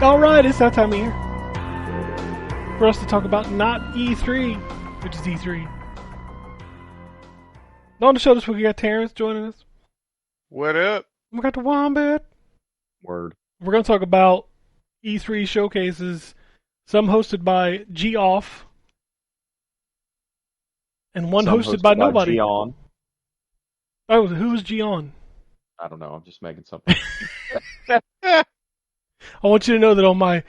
All right, it's that time of year for us to talk about not E3, which is E3. On the show this week, we got Terrence joining us. What up? We got the Wombat. Word. We're going to talk about E3 showcases, some hosted by G-Off, and one Some hosted by nobody. Gion. Oh, who was G-On? I don't know. I'm just making something. I want you to know that on my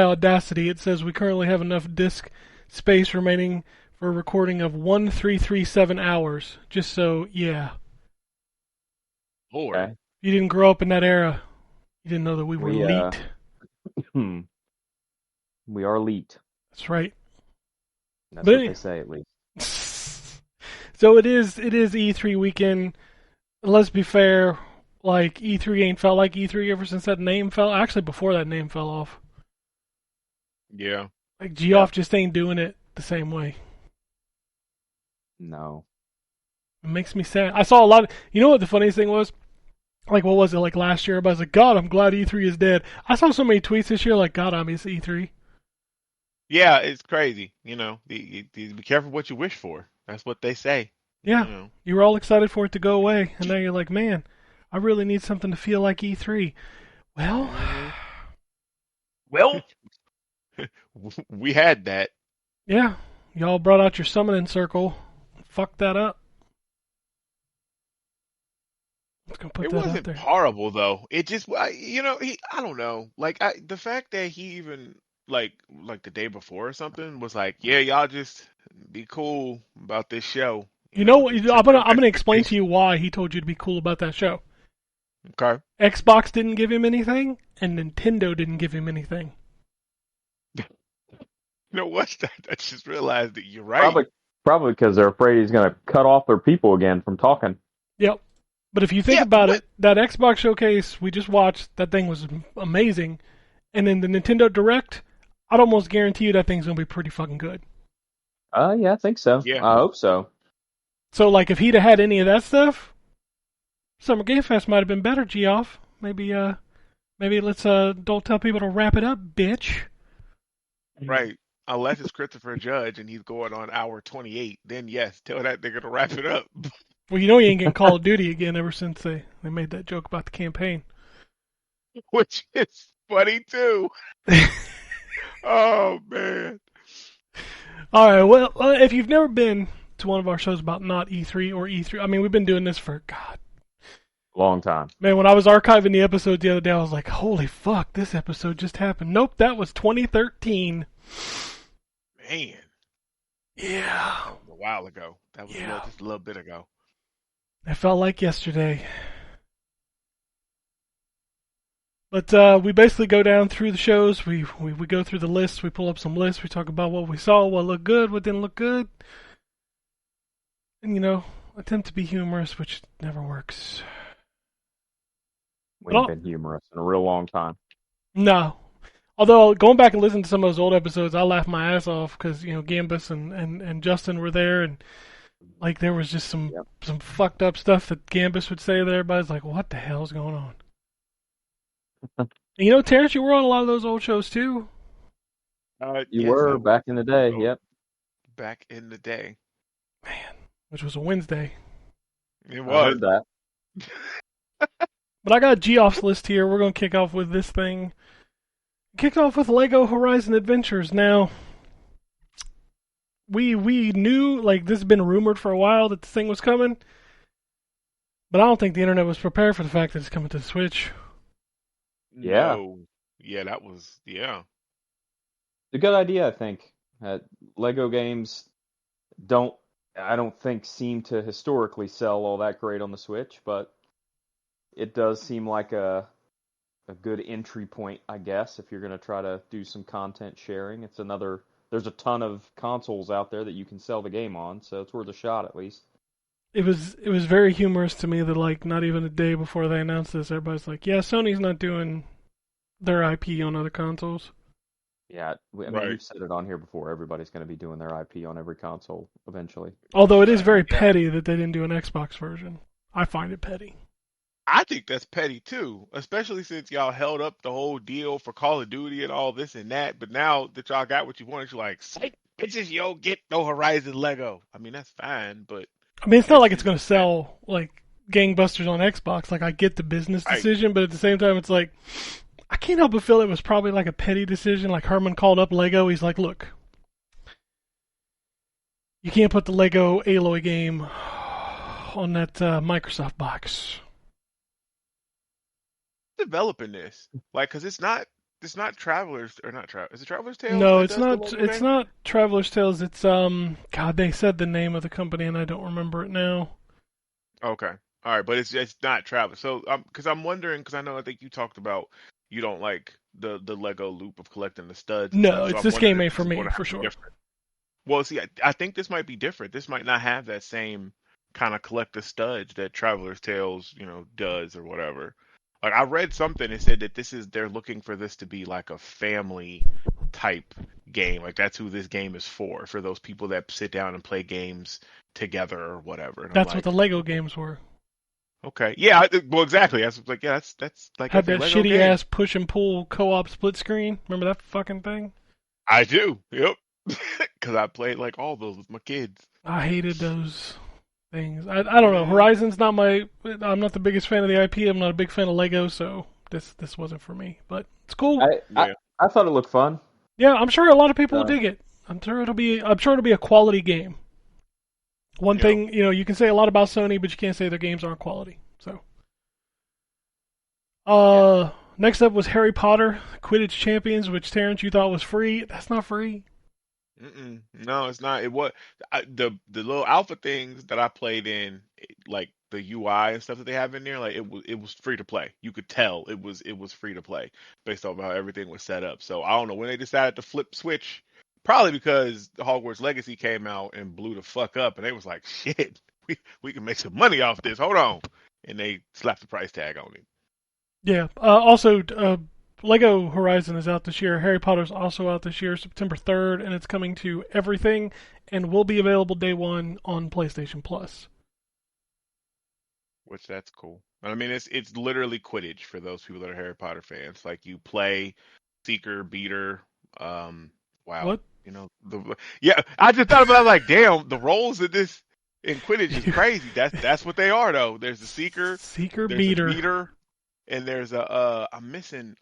Audacity, it says we currently have enough disk space remaining for a recording of 1337 hours. Just so, yeah. Lord. Okay. If you didn't grow up in that era, you didn't know that we were elite. We are elite. That's right. That's But what they say, at least. So it is E3 weekend. Let's be fair, like E3 ain't felt like E3 ever since that name fell. Actually, before that name fell off. Yeah. Like Geoff just ain't doing it the same way. No. It makes me sad. I saw a lot of, you know what the funniest thing was? Like, what was it, like last year? Everybody's like, God, I'm glad E3 is dead. I saw so many tweets this year, like, God, I miss E3. Yeah, it's crazy. You know, be careful what you wish for. That's what they say. Yeah, You know. you were all excited for it to go away, and now you're like, man, I really need something to feel like E3. Well, Well, we had that. yeah, y'all brought out your summoning circle. Fucked that up. Let's go put It that out wasn't there. horrible though. It just, I don't know. Like, the fact that he even like the day before or something was like, yeah, y'all just be cool about this show. You know what? Just I'm temper gonna explain to expectations. you why he told you to be cool about that show. Okay. Xbox didn't give him anything, and Nintendo didn't give him anything. You know what? I just realized that you're right. Probably because they're afraid he's going to cut off their people again from talking. Yep. But if you think Yeah, about but it, that Xbox showcase we just watched, that thing was amazing. And then the Nintendo Direct, I'd almost guarantee you that thing's going to be pretty fucking good. Yeah, I think so. yeah. I hope so. So, like, if he'd have had any of that stuff, Summer Game Fest might have been better, Geoff. Maybe let's, don't tell people to wrap it up, bitch. Right. Unless it's Christopher Judge and he's going on hour 28, then yes, tell that nigga to wrap it up. Well, you know he ain't getting Call of Duty again ever since they made that joke about the campaign. Which is funny too. Oh man. All right, well, if you've never been to one of our shows about not E3 or E3, I mean, we've been doing this for, God. Long time. Man, when I was archiving the episode the other day, I was like, holy fuck, this episode just happened. Nope, that was 2013. Man. Yeah. That was a while ago. That was Yeah. just a little bit ago. It felt like yesterday. But we basically go down through the shows. We go through the lists. We pull up some lists. We talk about what we saw, what looked good, what didn't look good. And, you know, attempt to be humorous, which never works. We ain't been humorous in a real long time. No. Although, going back and listening to some of those old episodes, I laughed my ass off because, you know, Gambus and Justin were there, and, like, there was just some fucked up stuff that Gambus would say that everybody's like, what the hell's going on? And, you know, Terrence, you were on a lot of those old shows, too. You Yes, were I back in the day, was. yep. Back in the day. Man, which was a Wednesday. It I was. heard that. But I got Geoff's list here. We're going to kick off with this thing. Kicked off with Lego Horizon Adventures. Now, we knew, like, this has been rumored for a while that this thing was coming. But I don't think the internet was prepared for the fact that it's coming to the Switch. Yeah. No. Yeah, that was, yeah. It's a good idea, I think. Lego games I don't think, seem to historically sell all that great on the Switch, but it does seem like a good entry point, I guess, if you're going to try to do some content sharing. There's a ton of consoles out there that you can sell the game on, so it's worth a shot at least. It was very humorous to me that, like, not even a day before they announced this, everybody's like, yeah, Sony's not doing their IP on other consoles. Yeah, I mean, we've said it on here before. Everybody's going to be doing their IP on every console eventually. Although it is very petty that they didn't do an Xbox version. I find it petty. I think that's petty too, especially since y'all held up the whole deal for Call of Duty and all this and that. But now that y'all got what you wanted, you're like, psych, bitches, yo, get no Horizon Lego. I mean, that's fine, but I mean, it's not that's like it's just going to sell like gangbusters on Xbox. Like I get the business right. decision, but at the same time, it's like I can't help but feel it was probably like a petty decision. Like Herman called up Lego. He's like, "Look, you can't put the Lego Aloy game on that Microsoft box." Developing this, like, cause it's not Travelers or not Travel. Is it Travelers Tales No, that it's does the not. Lego It's game? not Traveler's Tales. It's God, they said the name of the company and I don't remember it now. Okay, all right, but it's not Travelers. So, because I'm wondering, because I think you talked about you don't like the Lego loop of collecting the studs and No, stuff. So it's I'm this game wondering if made for this is me going to for have to be sure. different. Well, see, I think this might be different. This might not have that same kind of collect the studs that Traveler's Tales, does or whatever. Like I read something that said that they're looking for this to be like a family type game. Like that's who this game is for those people that sit down and play games together or whatever. And I'm That's what like, the Lego games were. okay, yeah, well, exactly. That's like, yeah, that's like Had every that Lego shitty game. ass push and pull co-op split screen. Remember that fucking thing? I do, yep, because I played like all those with my kids. I hated those things. I don't know. Man, Horizon's not my. I'm not the biggest fan of the IP. I'm not a big fan of Lego, so this wasn't for me. But it's cool. I, I yeah, I thought it looked fun. Yeah, I'm sure a lot of people will Uh, dig it. I'm sure it'll be a quality game. One yeah. thing, you can say a lot about Sony, but you can't say their games aren't quality. So, Yeah. next up was Harry Potter Quidditch Champions, which Terrence you thought was free. That's not free. No, it's not. It was the little alpha things that I played in, like the UI and stuff that they have in there. Like it was free to play. You could tell it was free to play based off how everything was set up. So I don't know when they decided to flip switch. Probably because Hogwarts Legacy came out and blew the fuck up, and they was like, shit, we can make some money off this. Hold on, and they slapped the price tag on it. Yeah. Also, Lego Horizon is out this year. Harry Potter's also out this year, September 3rd, and it's coming to everything and will be available day one on PlayStation Plus. Which that's cool. I mean, it's literally Quidditch for those people that are Harry Potter fans. Like you play Seeker, Beater. Wow. What? Yeah. I just thought about it, like, damn, the roles in this in Quidditch is crazy. That's what they are though. There's a Seeker, Seeker there's a Beater. Beater, and there's a I'm missing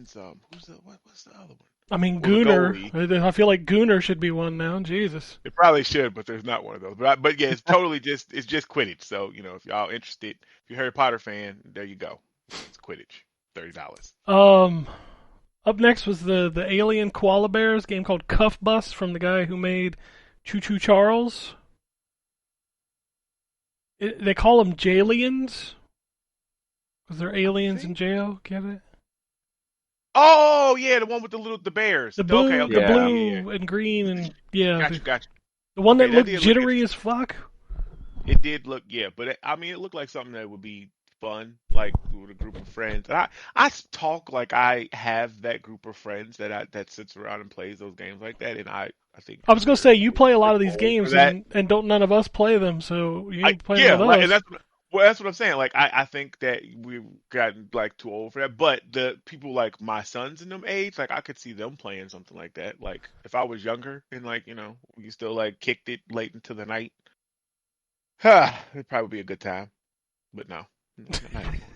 some. What's the other one? I mean, Well, the Gooner. goalie. I feel like Gooner should be one now. Jesus. It probably should, but there's not one of those. But yeah, it's just Quidditch. So if y'all interested, if you're a Harry Potter fan, there you go. It's Quidditch, $30. Um, Up next was the Alien Koala Bears game called Cuff Bus from the guy who made Choo Choo Charles. They call them Jailians because they're aliens See? in jail. Get it? Oh yeah, the one with the bears. The Okay, blue, the okay, okay, yeah. yeah, yeah. blue and green, and yeah, Got you, got you. the one Okay, that that looked did look jittery as interesting. fuck. It did look, yeah, but I mean, it looked like something that would be fun, like with a group of friends. And talk like I have that group of friends that sits around and plays those games like that, and I think I was gonna say you we're play a lot pretty of these old for games, that. and don't none of us play them, so you I ain't playing them Yeah, with like, and us. that's what I'm saying. Like I think that we've gotten like too old for that. But the people like my sons in them age, like I could see them playing something like that. Like if I was younger and like we still like kicked it late into the night, it'd probably be a good time. But no, not anymore.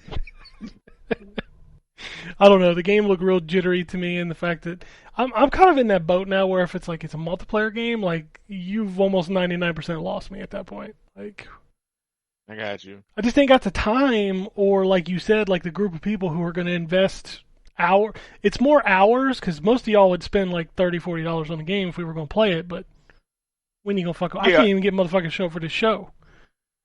I don't know. The game looked real jittery to me, and the fact that I'm kind of in that boat now, where if it's like it's a multiplayer game, like you've almost 99% lost me at that point. Like I got you. I just ain't got the time, or like you said, like the group of people who are going to invest hour. It's more hours because most of y'all would spend like $30, $40 on the game if we were going to play it. But when you gonna fuck? I Yeah, can't even get motherfucking show for this show.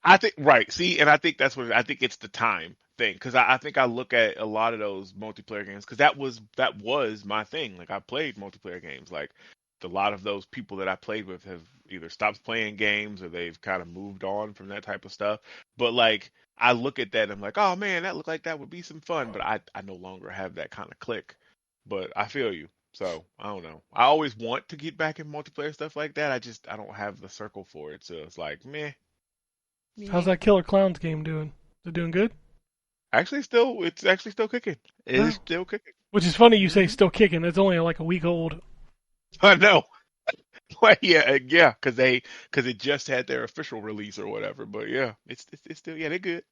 I think right. See, and I think that's what I think it's the time thing because I think I look at a lot of those multiplayer games because that was my thing. Like I played multiplayer games. Like a lot of those people that I played with have either stopped playing games or they've kind of moved on from that type of stuff. But like I look at that and I'm like, oh man, that looked like that would be some fun. But I no longer have that kind of click. But I feel you. So I don't know. I always want to get back in multiplayer stuff like that. I don't have the circle for it. So it's like meh. How's Meh. that Killer Clowns game doing? Is it doing good? It's actually still kicking. It is Well, still kicking. which is funny you say Hmm. still kicking. It's only like a week old. I know. Like, yeah, because it just had their official release or whatever. But yeah, it's still they're good.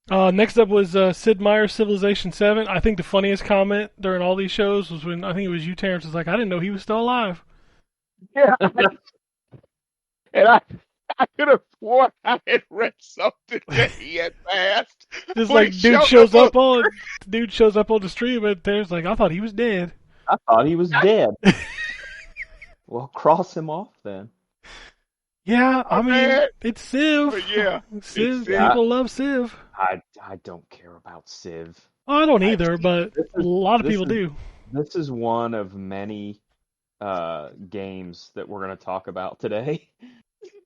Next up was Sid Meier's Civilization 7. I think the funniest comment during all these shows was when I think it was you, Terrence, was like, I didn't know he was still alive. Yeah, and I could have sworn I had read something that he had passed, Just but he like dude showed up shows on. up on dude shows up on the stream and Terrence like, I thought he was dead. I thought he was dead. Well, cross him off then. Yeah, My I mean, bad. it's Civ. But yeah, it's Civ, Sid. Yeah, people love Civ. I don't care about Civ. I don't I either, see. but This a is lot of this people is do. this is one of many games that we're going to talk about today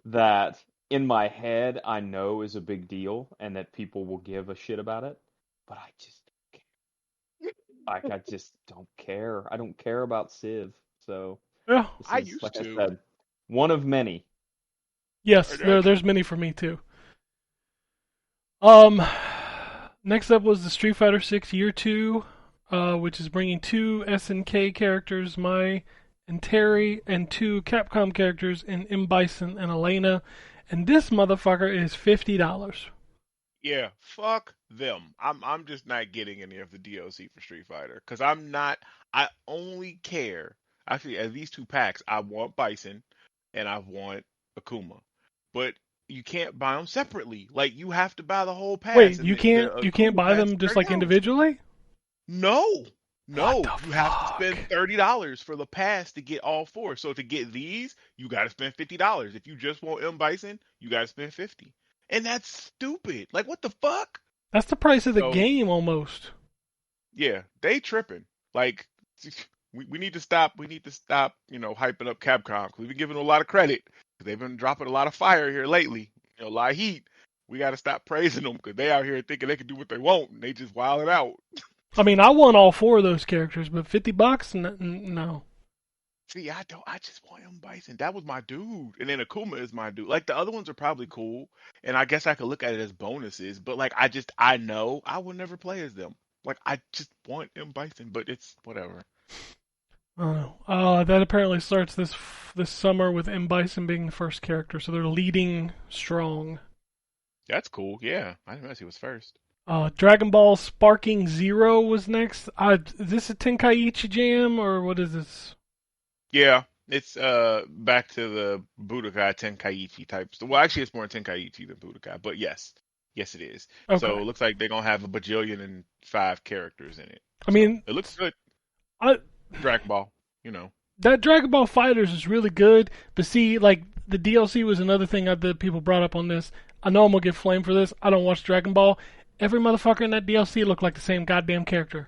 that in my head I know is a big deal and that people will give a shit about it, but I just don't care. I don't care about Civ. So Yeah. this I is, used like I to. said, one of many. Yes, Okay. there's many for me too. Um, next up was the Street Fighter 6 Year 2, which is bringing two SNK characters, Mai and Terry, and two Capcom characters in M. Bison and Elena. And this motherfucker is $50. Yeah, fuck them. I'm just not getting any of the DLC for Street Fighter because I'm not. I only care. Actually, at these two packs, I want Bison and I want Akuma, but you can't buy them separately. Like you have to buy the whole pass, Wait, and the you can't Akuma buy pass is them just like $30. individually? No, What no, the you have to fuck? spend $30 for the pass to get all four. So to get these, you got to spend $50. If you just want M Bison, you got to spend 50, and that's stupid. Like what the fuck? That's the price of the So game almost. yeah, they tripping. Like we need to stop. We need to stop. Hyping up Capcom because we've been giving them a lot of credit because they've been dropping a lot of fire here lately. A lot of heat. We got to stop praising them because they out here thinking they can do what they want and they just wilding out. I mean, I want all four of those characters, but $50? No. See, I don't. I just want M Bison. That was my dude, and then Akuma is my dude. Like the other ones are probably cool, and I guess I could look at it as bonuses. But like, I know I will never play as them. Like I just want M Bison, but it's whatever. I don't know. That apparently starts this summer with M. Bison being the first character, so they're leading strong. That's cool. Yeah, I didn't realize he was first. Dragon Ball Sparking Zero was next. Is this a Tenkaichi jam or what is this? Yeah, it's back to the Budokai Tenkaichi types. Well, actually, it's more Tenkaichi than Budokai, but yes, it is. Okay. So it looks like they're gonna have a bajillion and five characters in it. I So mean, it looks good. I, Dragon Ball, you know. that Dragon Ball Fighters is really good, but see, like the DLC was another thing that people brought up on this. I know I'm gonna get flamed for this. I don't watch Dragon Ball. Every motherfucker in that DLC looked like the same goddamn character.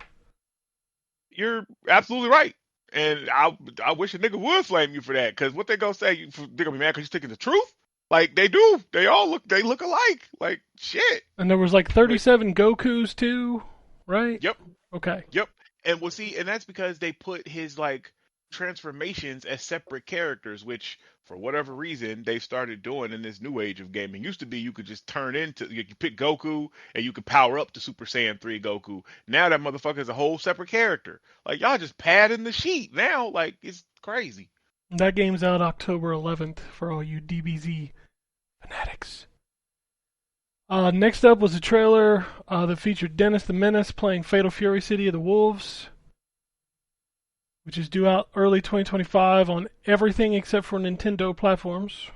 You're absolutely right. And I wish a nigga would flame you for that, because what they gonna say? They gonna be mad because you're taking the truth? Like they do. They look alike. Like shit. And there was like But 37 Gokus too, right? yep, Okay. yep. And we'll see, and that's because they put his like transformations as separate characters, which for whatever reason they've started doing in this new age of gaming. Used to be you could just turn into you could pick Goku and you could power up to Super Saiyan 3 Goku. Now that motherfucker is a whole separate character. Like y'all just padding the sheet now, like it's crazy. That game's out October 11th for all you DBZ fanatics. Next up was a trailer that featured Dennis the Menace playing Fatal Fury City of the Wolves, which is due out early 2025 on everything except for Nintendo platforms.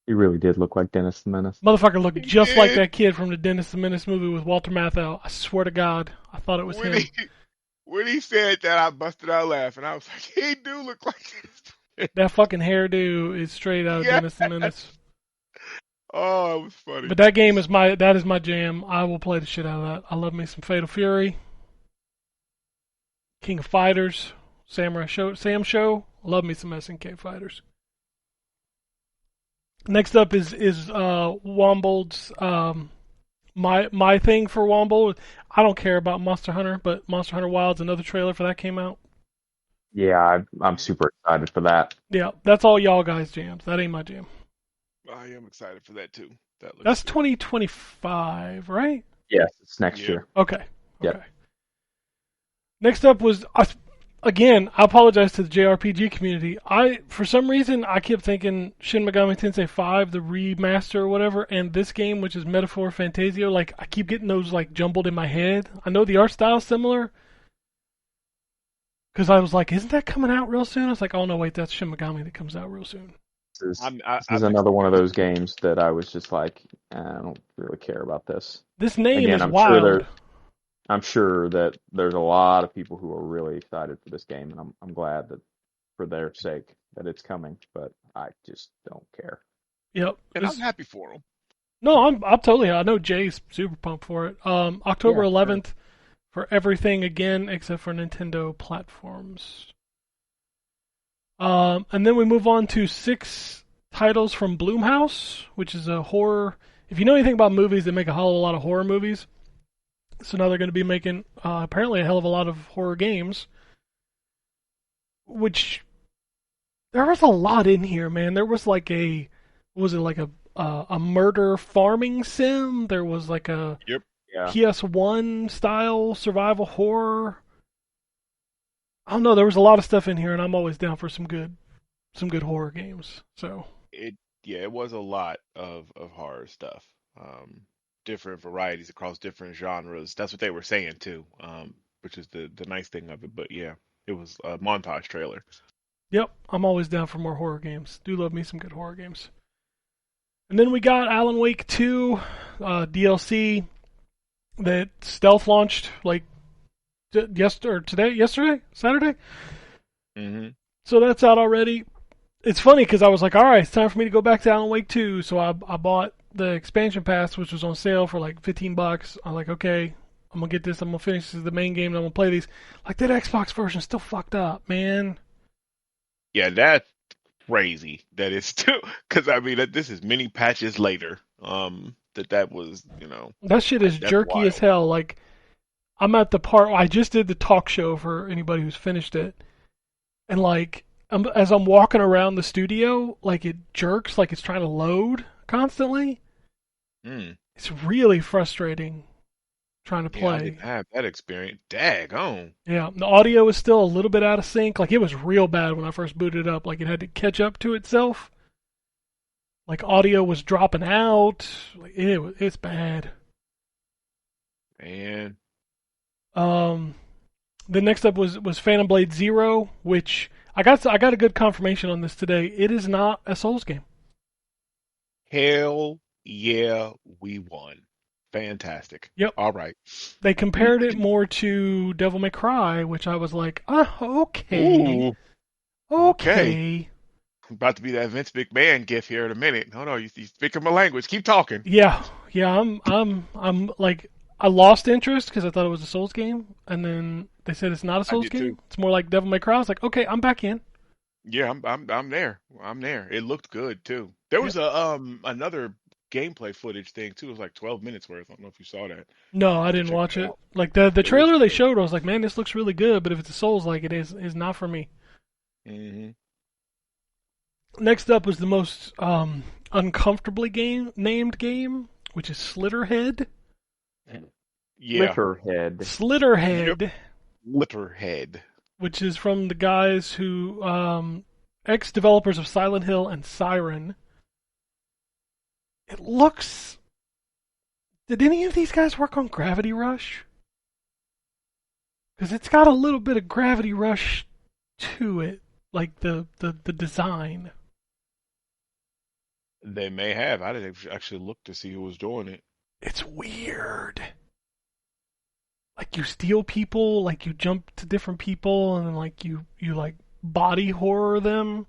He really did look like Dennis the Menace. Motherfucker looked He just like did. that kid from the Dennis the Menace movie with Walter Matthau. I swear to God, I thought it was When him. he said that, I busted out laughing. I was like, he do look like this. That fucking hairdo is straight out of Yeah. Dennis the Menace. Oh, it was funny. But that game is my jam. I will play the shit out of that. I love me some Fatal Fury, King of Fighters, Samurai Show, Sam Show. Love me some SNK Fighters. Next up is Wombold's my thing for Wombold. I don't care about Monster Hunter, but Monster Hunter Wilds, another trailer for that came out. Yeah, I'm super excited for that. Yeah, that's all y'all guys jams. That ain't my jam. I am excited for that too. That looks That's good. 2025, right? Yes, it's next Yep. year. Okay. Yep. Okay. Next up was again. I apologize to the JRPG community. For some reason I kept thinking Shin Megami Tensei 5, the remaster or whatever, and this game, which is Metaphor Fantasio. Like I keep getting those like jumbled in my head. I know the art style's similar because I was like, isn't that coming out real soon? I was like, oh no, wait, that's Shin Megami that comes out real soon. This is I'm another excited. one of those games that I was just like, I don't really care about this. This name Again, is wild. I'm sure that there's a lot of people who are really excited for this game, and I'm glad that for their sake that it's coming, but I just don't care. Yep. And I'm happy for them. No, I'm totally. I know Jay's super pumped for it. October Yeah, sure. 11th for everything again except for Nintendo platforms. And then we move on to 6 titles from Bloomhouse, which is a horror. If you know anything about movies, they make a hell of a lot of horror movies. So now they're going to be making apparently a hell of a lot of horror games. Which there was a lot in here, man. There was like was it like a murder farming sim? There was like a Yep. Yeah. PS1 style survival horror. I don't know. There was a lot of stuff in here, and I'm always down for some good horror games. So It was a lot of horror stuff. Different varieties across different genres. That's what they were saying too. Which is the nice thing of it. But yeah, it was a montage trailer. yep, I'm always down for more horror games. Do love me some good horror games. And then we got Alan Wake 2 DLC that stealth launched like yesterday, Saturday. Mm-hmm. So that's out already. It's funny because I was like, all right, it's time for me to go back to Alan Wake 2. So I bought the expansion pass, which was on sale for like $15. I'm like, okay, I'm gonna get this. I'm gonna finish the main game. And I'm gonna play these. Like that Xbox version is still fucked up, man. Yeah, that's crazy that it's still because I mean this is many patches later. That was That shit is that's jerky as wild. hell. Like I'm at the part. I just did the talk show for anybody who's finished it, and like as I'm walking around the studio, like it jerks, like it's trying to load constantly. Mm. It's really frustrating trying to Yeah, I play. didn't have that experience. Daggone. Yeah, the audio is still a little bit out of sync. Like it was real bad when I first booted it up. Like it had to catch up to itself. Like audio was dropping out. Like it's bad. Man. Um, the next up was Phantom Blade Zero, which I got a good confirmation on this today. It is not a Souls game. Hell yeah, we won. Fantastic. Yep. All right. They compared it more to Devil May Cry, which I was like, okay, Ooh, okay. okay. About to be that Vince McMahon gif here in a minute. Oh no, you speaking my language. Keep talking. Yeah, yeah. I'm like, I lost interest because I thought it was a Souls game, and then they said it's not a I Souls did too. game. It's more like Devil May Cry. I was like, okay, I'm back in. Yeah, I'm there. I'm there. It looked good too. There Yep. was a another gameplay footage thing too. It was like 12 minutes worth. I don't know if you saw that. No, I Have to didn't check watch that it. out. Like the It was trailer they good. showed, I was like, man, this looks really good. But if it's a Souls like it is not for me. Hmm. Next up was the most uncomfortably named game, which is Slitterhead. Yeah. Litterhead. Yep. Slitterhead, Litterhead. which is from the guys who ex-developers of Silent Hill and Siren. It looks. Did any of these guys work on Gravity Rush? Because it's got a little bit of Gravity Rush to it, like the design. They may have. I didn't actually look to see who was doing it. It's weird. Like you steal people, like you jump to different people, and then like you like body horror them,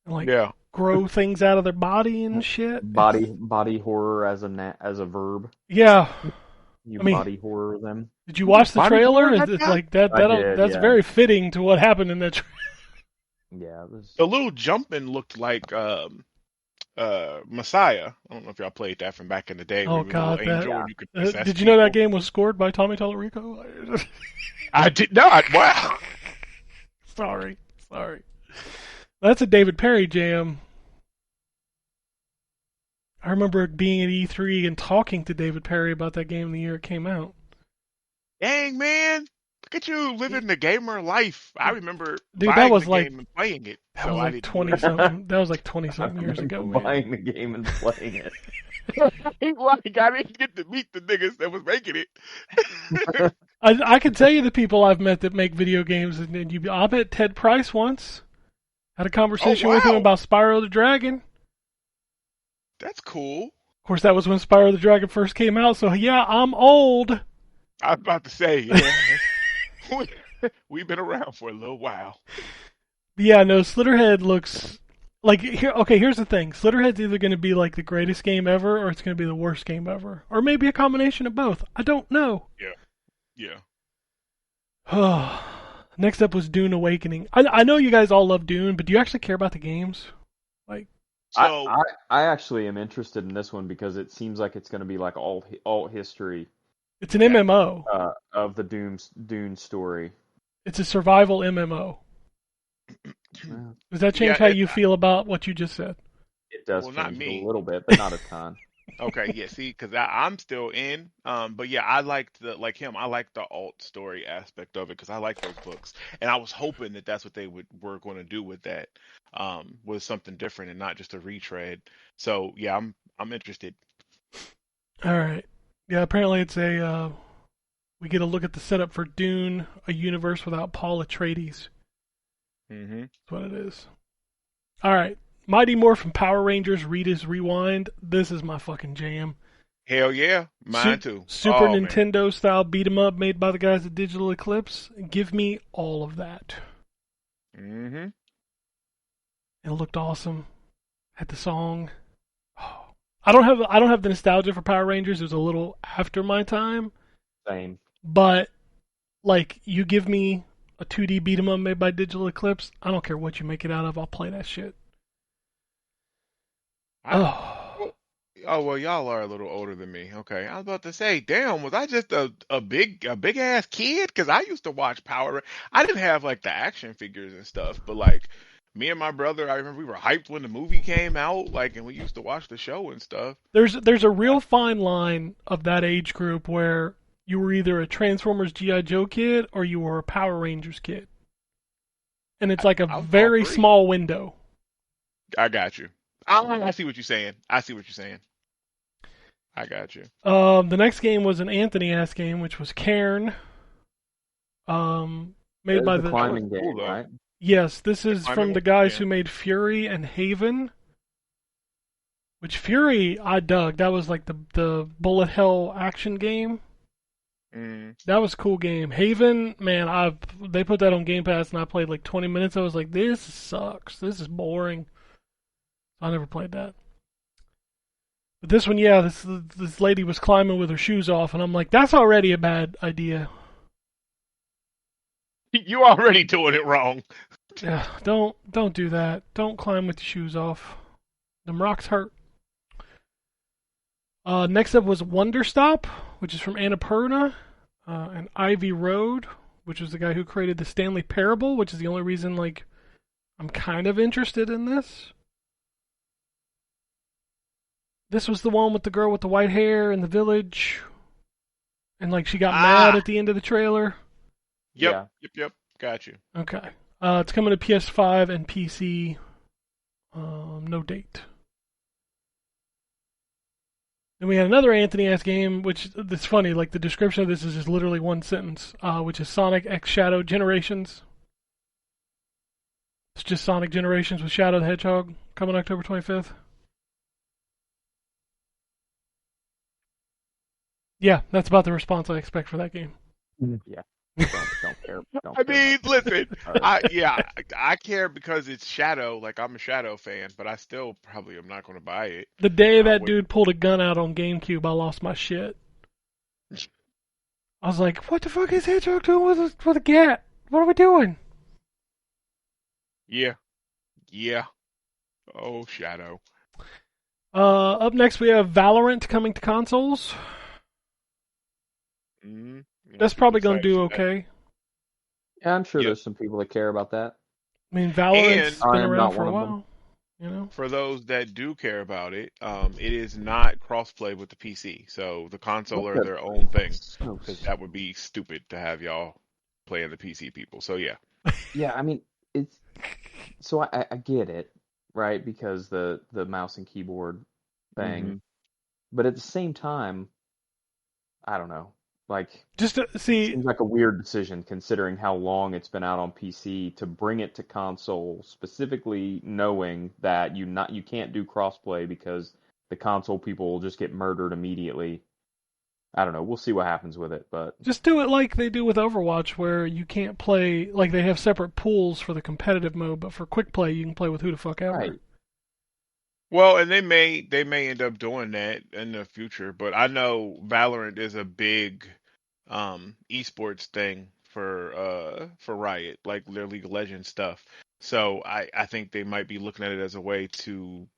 and like Yeah. grow things out of their body and shit. Body horror as a verb. Yeah. You I mean, body horror them. did you watch the Body trailer? horror, that It's guy? like that. I did, That's yeah. very fitting to what happened in that. Yeah, it was. The little jumping looked like Messiah. I don't know if y'all played that from back in the day where Oh he was a little God, that. angel and you could possess Did you know that people. game was scored by Tommy Tallarico? I did not. Wow. sorry. That's a David Perry jam. I remember being at E3 and talking to David Perry about that game the year it came out. Dang, man. Look at you living the gamer life. I remember Dude, that buying was the like game and playing it, that was so I like didn't do 20 anything. something. That was like 20 I something years remember ago, man. buying the game and playing it. Like, I didn't get to meet the niggas that was making it. I can tell you the people I've met that make video games, and I met Ted Price once. Had a Oh, conversation with him wow. about Spyro the Dragon. That's cool. Of course, that was when Spyro the Dragon first came out, so yeah, I'm old. I was about to say, yeah. We've been around for a little while. Yeah, no, Slitterhead looks like here. Okay, here's the thing: Slitterhead's either going to be like the greatest game ever, or it's going to be the worst game ever, or maybe a combination of both. I don't know. Yeah. Next up was Dune Awakening. I know you guys all love Dune, but do you actually care about the games? Like, I, So, I I actually am interested in this one because it seems like it's going to be like all history it's an yeah. MMO. of the Dune story. It's a survival MMO. Well, Does that change yeah, how you feel about what you just said? it does well, not change it a me. little bit, but not a ton. Okay, yeah, see, because I'm still in. But yeah, I liked like him. I like the alt story aspect of it because I like those books, and I was hoping that that's what they were going to do with that, was something different and not just a retread. So yeah, I'm interested. All right. Yeah, apparently it's a. We get a look at the setup for Dune, a universe without Paul Atreides. Mm-hmm. That's what it is. All right. Mighty Morphin Power Rangers Rita's Rewind. This is my fucking jam. Hell yeah, mine too. Super Oh man. Nintendo style beat 'em up made by the guys at Digital Eclipse. Give me all of that. Mm-hmm. It looked awesome. Had the song. Oh. I don't have the nostalgia for Power Rangers. It was a little after my time, Same. but like you give me a 2D beat 'em up made by Digital Eclipse, I don't care what you make it out of. I'll play that shit. I Oh, Oh well, y'all are a little older than me. Okay, I was about to say, damn, was I just a big ass kid? Because I used to watch I didn't have like the action figures and stuff, but like me and my brother, I remember we were hyped when the movie came out, like, and we used to watch the show and stuff. there's a real fine line of that age group where you were either a Transformers GI Joe kid or you were a Power Rangers kid, and it's like a I was all very three. small window. I got you. I see what you're saying. I see what you're saying. I got you. The next game was an Anthony ass game, which was Cairn. That Made is by the the That looks climbing cool game, though. right? yes, this The is from climbing the one? guys Yeah. who made Fury and Haven. Which Fury I dug. That was like the bullet hell action game. Mm. That was a cool game. Haven, man, they put that on Game Pass and I played like 20 minutes. I was like, this sucks. This is boring. I never played that. But this one, yeah, this lady was climbing with her shoes off, and I'm like, that's already a bad idea. You already doing it wrong. Yeah, don't do that. Don't climb with your shoes off. Them rocks hurt. Next up was Wonder Stop, which is from Annapurna, and Ivy Road, which was the guy who created the Stanley Parable, which is the only reason like I'm kind of interested in this. This was the one with the girl with the white hair in the village, and like she got mad Ah. at the end of the trailer. Yep. Yeah. Yep. Got you. Okay, it's coming to PS5 and PC. No date. Then we had another Anthony S game, which it's funny. Like the description of this is just literally one sentence, which is Sonic X Shadow Generations. It's just Sonic Generations with Shadow the Hedgehog coming October 25th. Yeah, that's about the response I expect for that game. Yeah. Don't care. Don't I care mean, much. listen, Alright. I care because it's Shadow. Like I'm a Shadow fan, but I still probably am not going to buy it. The day I'll that wait. dude pulled a gun out on GameCube, I lost my shit. I was like, "What the fuck is Hedgehog doing with a gat? What are we doing?" Yeah, yeah. Oh, Shadow. Up next we have Valorant coming to consoles. Mm-hmm. That's Super probably gonna excited do for that. okay. Yeah, I'm sure Yep. there's some people that care about that. I mean, Valorant's And been I am around not for one a of them. while. You know. For those that do care about it, it is not crossplay with the PC. So the console What are the? their own thing, So because that would be stupid to have y'all playing the PC people. So yeah. yeah, I mean, it's so I get it, right? Because the mouse and keyboard thing, Hmm. but at the same time, I don't know. Like, Just to it see, seems like a weird decision considering how long it's been out on PC to bring it to console, specifically knowing that you can't do crossplay because the console people will just get murdered immediately. I don't know. We'll see what happens with it, but just do it like they do with Overwatch, where you can't play like they have separate pools for the competitive mode, but for quick play you can play with who the fuck ever. right. Well, and they may end up doing that in the future, but I know Valorant is a big esports thing for Riot, like their League of Legends stuff. So I think they might be looking at it as a way to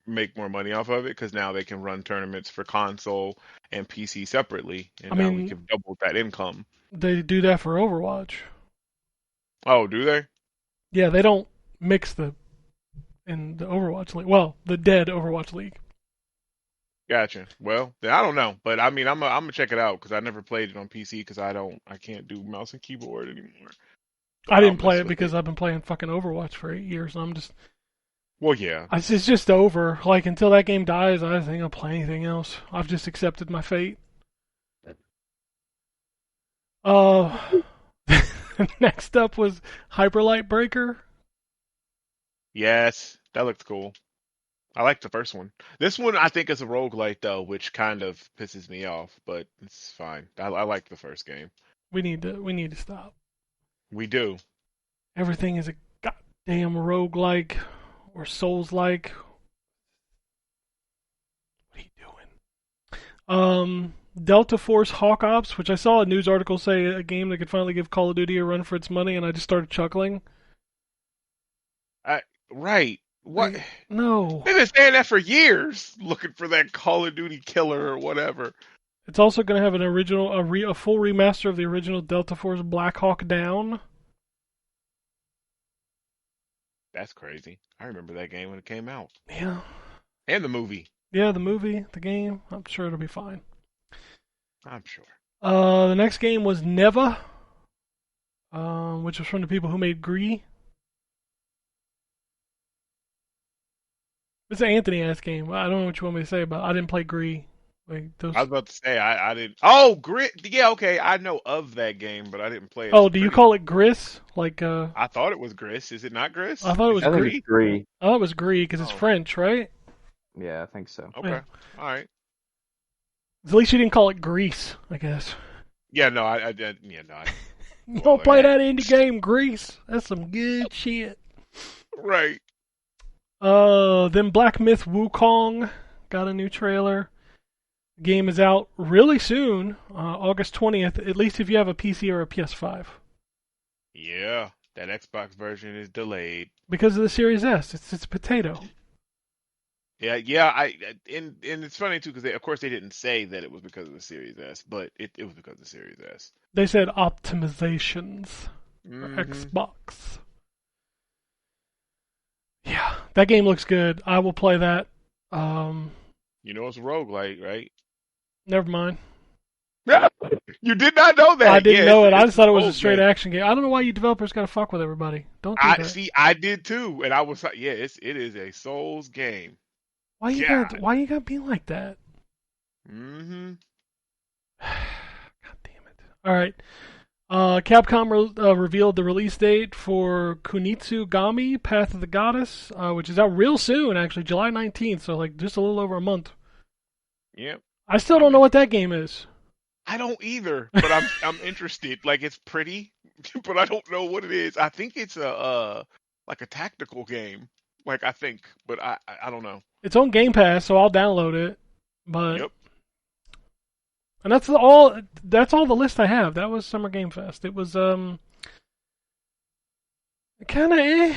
make more money off of it because now they can run tournaments for console and PC separately, I and now we mean, can double that income. they do that for Overwatch. Oh, do they? Yeah, they don't mix the in the Overwatch league. Well, the dead Overwatch league. Gotcha. Well, then I don't know, but I mean, I'm gonna check it out because I never played it on PC because I can't do mouse and keyboard anymore. I But I'll didn't play mess it with because it. I've been playing fucking Overwatch for 8 years, and Well, yeah, it's just over. Like until that game dies, I don't think I'll play anything else. I've just accepted my fate. Uh, next up was Hyperlight Breaker. yes, that looked cool. I like the first one. This one I think is a roguelite though, which kind of pisses me off, but it's fine. I like the first game. We need to stop. We do. Everything is a goddamn roguelike or Souls-like. What are you doing? Delta Force Hawk Ops, which I saw a news article say a game that could finally give Call of Duty a run for its money, and I just started chuckling. I right. What? Like, no. They've been saying that for years, looking for that Call of Duty killer or whatever. It's also going to have an original, a full remaster of the original Delta Force Black Hawk Down. That's crazy. I remember that game when it came out. Yeah, And the movie, yeah, the movie, the game. I'm sure it'll be fine. I'm sure. The next game was Neva, which was from the people who made Gree. It's an Anthony ass game. I don't know what you want me to say about it. I didn't play Gree. Like I was those. about to say I didn't. Oh, Grit. Yeah, okay. I know of that game, but I didn't play it. It's Oh, do you pretty. call it Gris? Like I thought it was Gris. Is it not I Gris? thought it Is was I it think Gris. it's Gree? three. I thought it was Gree because it's Oh, French, right? Yeah, I think so. Yeah. okay. All right. At least you didn't call it Grease, I guess. Yeah, no, I did. Yeah, no. You Well, don't play yeah. that indie game, Grease. That's some good shit. Right. Then Black Myth Wukong got a new trailer. The game is out really soon, August 20th, at least if you have a PC or a PS5. Yeah, that Xbox version is delayed. Because of the Series S. It's a potato. Yeah, yeah. And it's funny too because of course they didn't say that it was because of the Series S, but it was because of the Series S. They said optimizations for Mm-hmm. Xbox. Yeah, that game looks good. I will play that. Um, You know it's a roguelike, right? Never mind. You did not know I that. didn't Yeah, know it. I it's just a thought it was a rogue straight game. action game. I don't know why you developers gotta fuck with everybody. Don't do I that. see. I did too, and I was like, yeah, it is a Souls game. God. Why you gotta be like that? Mm-hmm. God damn it. Alright. Capcom revealed the release date for Kunitsu Gami, Path of the Goddess, which is out real soon, actually, July 19th, so like just a little over a month. Yep. I still don't I'm know what interested. that game is. I don't either, but I'm interested. Like it's pretty, but I don't know what it is. I think it's a like a tactical game. Like I think, but I don't know. It's on Game Pass, so I'll download it. But Yep. and that's all the list I have. That was Summer Game Fest. It was kind of a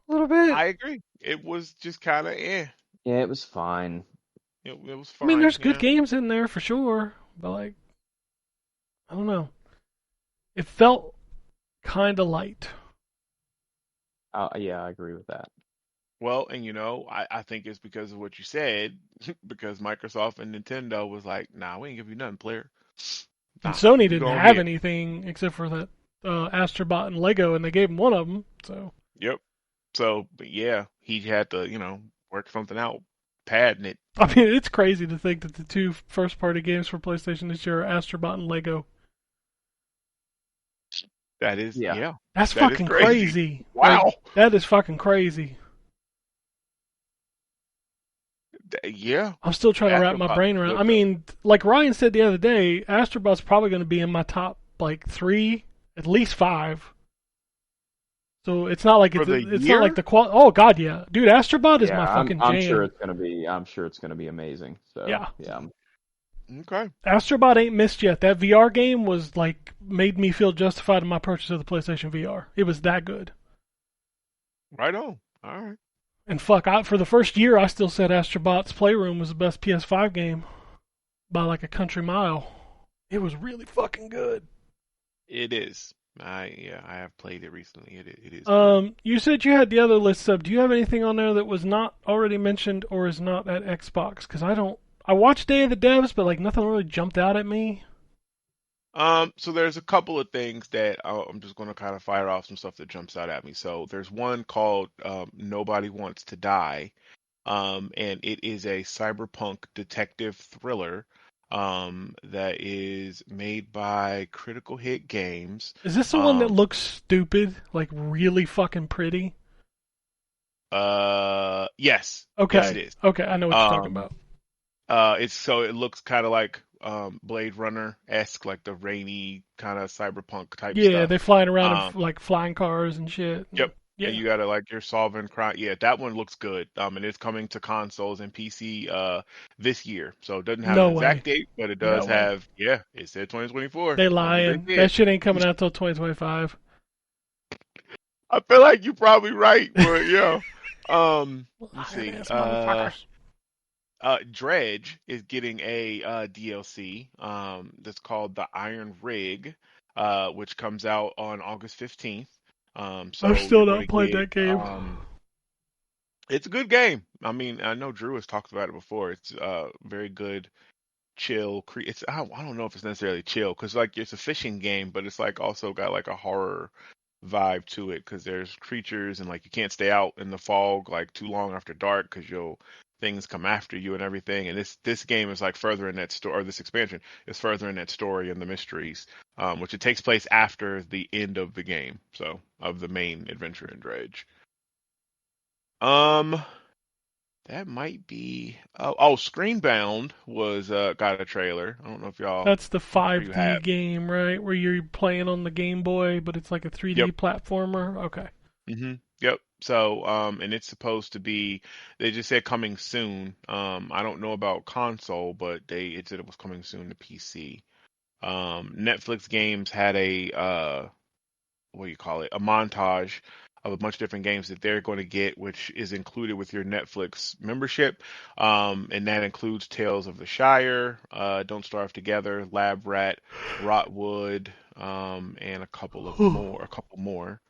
little bit. I agree. It was just kind of Yeah, it was fine. It was I mean, fine. there's good Yeah. games in there for sure, but like I don't know. It felt kind of light. Yeah, I agree with that. Well, and I think it's because of what you said, because Microsoft and Nintendo was like, nah, we ain't give you nothing, player. And Nah, Sony you didn't go have ahead. anything except for that Astrobot and Lego, and they gave him one of them. So Yep. So, but yeah, he had to, work something out, padding it. I mean, it's crazy to think that the two first-party games for PlayStation this year are Astrobot and Lego. That is, Yeah. yeah, That's that is fucking crazy. crazy. Like Wow. that is fucking crazy. Yeah, I'm still trying to wrap my Astrobot brain was around. good I though. mean, like Ryan said the other day, Astrobot's probably going to be in my top like three, at least five. So it's not like For the it's not like year? the qual. Oh God, yeah, dude, Astrobot is Yeah, my I'm fucking I'm sure jam. it's gonna be amazing. So Yeah, yeah, Okay. Astrobot ain't missed yet. That VR game was like made me feel justified in my purchase of the PlayStation VR. It was that good. Right on. All right. And fuck, for the first year, I still said Astrobot's Playroom was the best PS5 game by like a country mile. It was really fucking good. It is. I have played it recently. It is good. You said you had the other list up. Do you have anything on there that was not already mentioned or is not at Xbox? Because I don't. I watched Day of the Devs, but like nothing really jumped out at me. So there's a couple of things that I'm just going to kind of fire off some stuff that jumps out at me. So there's one called Nobody Wants to Die, and it is a cyberpunk detective thriller, that is made by Critical Hit Games. Is this the one that Um, looks stupid, like really fucking pretty? yes, yes, it Okay, is. okay, I know what you're talking Um, about. it looks kind of like Blade Runner esque, like the rainy kind of cyberpunk type Yeah, stuff. they're flying around in Um, like flying cars and shit. Yep. And Yeah, you gotta like you're solving crime. Yeah, that one looks good. And it's coming to consoles and PC this year. So it doesn't have an no way, exact date, but it no does way. have, yeah, it said 2024. They That's what they lying. said. That shit ain't coming out till 2025. I feel like you're probably right, but yeah. Let's Lying see. ass motherfuckers. Dredge is getting a DLC that's called the Iron Rig, which comes out on August 15th. I've So still you're going not to played get that game. it's a good game. I mean, I know Drew has talked about it before. It's very good, chill. I don't know if it's necessarily chill because like it's a fishing game, but it's like also got like a horror vibe to it because there's creatures and like you can't stay out in the fog like too long after dark because you'll things come after you and everything. And this game is like further in that story, or this expansion is further in that story and the mysteries, which it takes place after the end of the game, so of the main adventure in Dredge. Um, that might be. Screenbound was got a trailer. I don't know if y'all. That's the I'm sure you 5D have. game, right? Where you're playing on the Game Boy, but it's like a 3D Yep. platformer. Okay. Yep. So and it's supposed to be. They just said coming soon. I don't know about console, but it said it was coming soon to PC. Netflix games had a what do you call it? A montage of a bunch of different games that they're going to get, which is included with your Netflix membership. And that includes Tales of the Shire, Don't Starve Together, Lab Rat, Rotwood, and a couple more.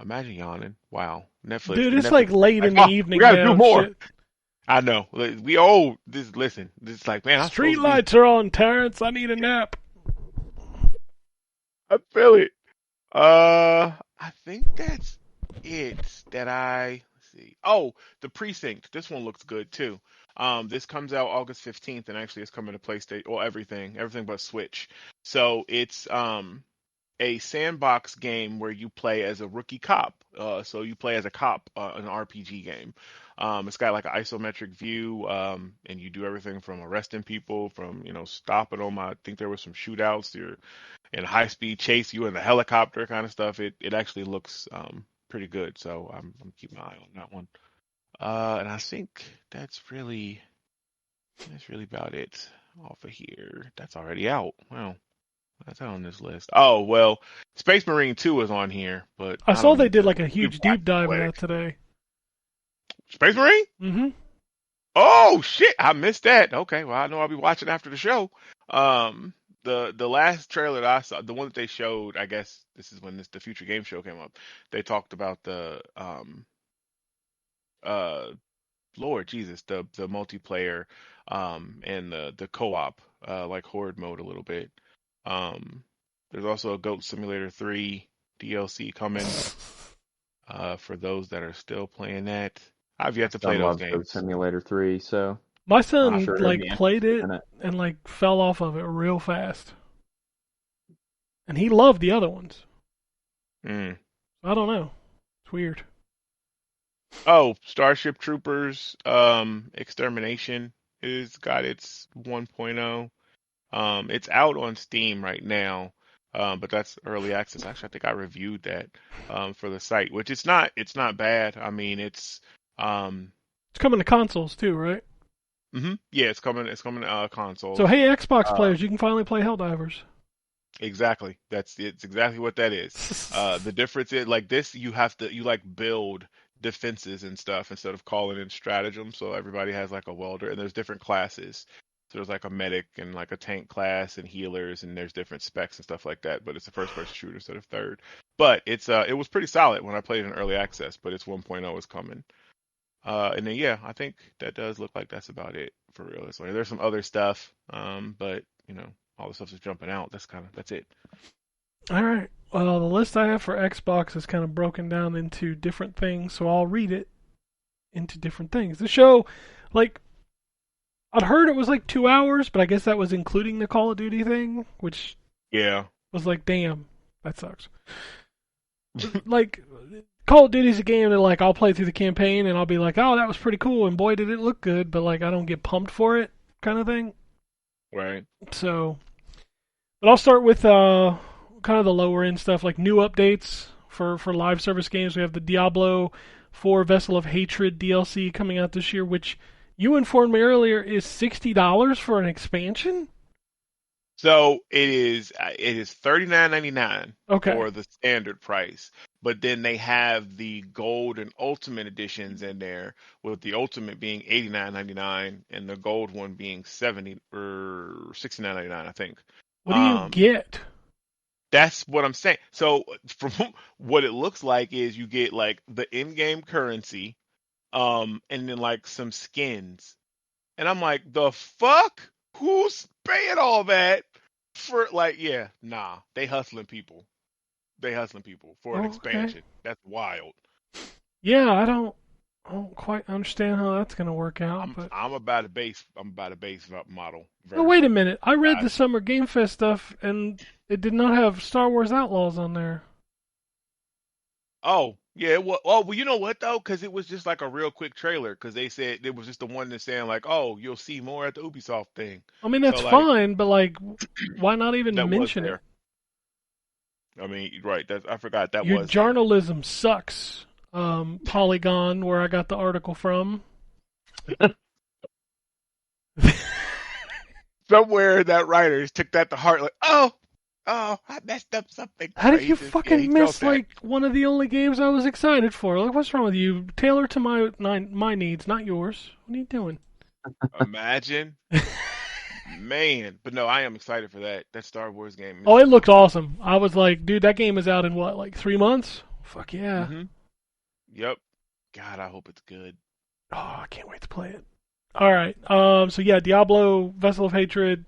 Imagine yawning. Wow. Dude, it's Netflix like is late like, in the oh, we evening got to do now. more. Shit. I know. We owe this. Listen, this is like, man, I'm Street supposed to be. lights are on, Terrence. I need a nap. I feel it. I think that's it that let's see. Oh, the Precinct. This one looks good too. This comes out August 15th and actually it's coming to PlayStation or everything but Switch. So it's a sandbox game where you play as a rookie cop. So you play as a cop, an RPG game. It's got like an isometric view, and you do everything from arresting people, from stopping them. I think there was some shootouts. You're in high speed chase, you in the helicopter kind of stuff. It actually looks pretty good. So I'm keeping an eye on that one. And I think that's really about it off of here. That's already out. Wow. That's out on this list. Oh well, Space Marine 2 is on here, but I I saw don't they need did to like a be huge deep watching dive of flicks. that today. Space Marine? Mm-hmm. Oh shit, I missed that. Okay, well I know I'll be watching after the show. Um, the last trailer that I saw, the one that they showed, I guess this is when the future game show came up. They talked about Lord Jesus, the multiplayer, and the co-op, like horde mode a little bit. Um, there's also a Goat Simulator 3 DLC coming, for those that are still playing that. I've My yet to play son those loves Goat games. Simulator 3, so My I'm son sure he'll like be played interested it in it. and like fell off of it real fast, and he loved the other ones. Mm. I don't know. It's weird. Oh, Starship Troopers, Extermination is got its 1.0. It's out on Steam right now, but that's early access. Actually, I think I reviewed that, for the site, which it's not bad. I mean, um, It's coming to consoles too, right? yeah, it's coming to So consoles. hey, Xbox Uh, players, you can finally play Helldivers. exactly. It's exactly what that is. The difference is like this, you like build defenses and stuff instead of calling in stratagem. So everybody has like a welder, and there's different classes. So there's like a medic and like a tank class and healers, and there's different specs and stuff like that. But it's a first person shooter instead of third. But it was pretty solid when I played in early access. But its 1.0 is coming. And then yeah, I think that does look like that's about it for real. There's some other stuff, but all the stuff that's jumping out. That's it. All right. Well, the list I have for Xbox is kind of broken down into different things, so I'll read it into different things. The show, like, I'd heard it was like 2 hours, but I guess that was including the Call of Duty thing, which Yeah. was like, damn, that sucks. Like, Call of Duty's a game that like I'll play through the campaign and I'll be like, oh, that was pretty cool, and boy, did it look good, but like I don't get pumped for it, kind of thing. Right. So, but I'll start with kind of the lower end stuff, like new updates for live service games. We have the Diablo 4 Vessel of Hatred DLC coming out this year, which you informed me earlier is $60 for an expansion. So it is $39.99 Okay. for the standard price, but then they have the gold and ultimate editions in there, with the ultimate being $89.99 and the gold one being 70 or $69.99, I think. What do you Um, get? that's what I'm saying. So from what it looks like is you get like the in-game currency, and then like some skins. And I'm like, the fuck? Who's paying all that for like, yeah, nah. They hustling people. They hustling people for an Oh, okay. expansion. That's wild. Yeah, I don't quite understand how that's gonna work out, I'm but I'm about a base I'm about a base model oh, wait a version. minute. I read I, the Summer Game Fest stuff and it did not have Star Wars Outlaws on there. oh, yeah, well, you know what though? Because it was just like a real quick trailer. Because they said it was just the one that's saying like, oh, you'll see more at the Ubisoft thing. I mean, that's So like fine, but like, why not even that was mention it? there. I mean, right? That I forgot that Your was there. journalism sucks. Polygon, where I got the article from. Somewhere that writer took that to heart, like, oh, I messed up something How did you crazy. Yeah, he fucking felt miss that. like one of the only games I was excited for? Like, what's wrong with you? Tailor to my needs, not yours. What are you doing? Imagine, man. But no, I am excited for that. That Star Wars game Oh, is it looks looking. awesome. I was like, dude, that game is out in what, like 3 months? Fuck yeah. Mm-hmm. Yep. God, I hope it's good. Oh, I can't wait to play it. All right. So yeah, Diablo Vessel of Hatred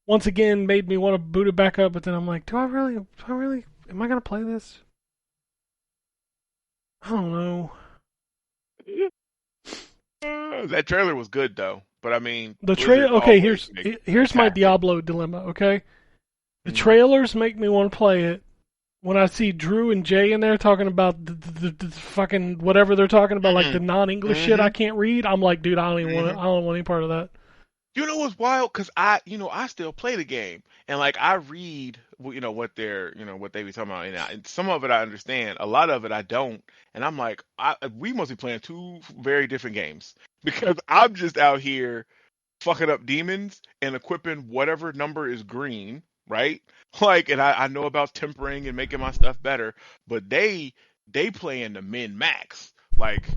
once again made me want to boot it back up, but then I'm like, am I gonna play this? I don't know. That trailer was good though. But I mean, The Blizzard trail. Okay, always here's makes here's my fantastic. Diablo dilemma. Okay, the Mm-hmm. trailers make me want to play it. When I see Drew and Jay in there talking about the fucking whatever they're talking about, like the non-English shit I Mm-hmm. can't read, I'm like, dude, I don't even want Mm-hmm. to. I don't want any part of that. You know what's wild? Cause I still play the game, and like I read, what they be talking about, and some of it I understand, a lot of it I don't, and I'm like, we must be playing two very different games because I'm just out here fucking up demons and equipping whatever number is green, right? Like, and I know about tempering and making my stuff better, but they playing the min max, like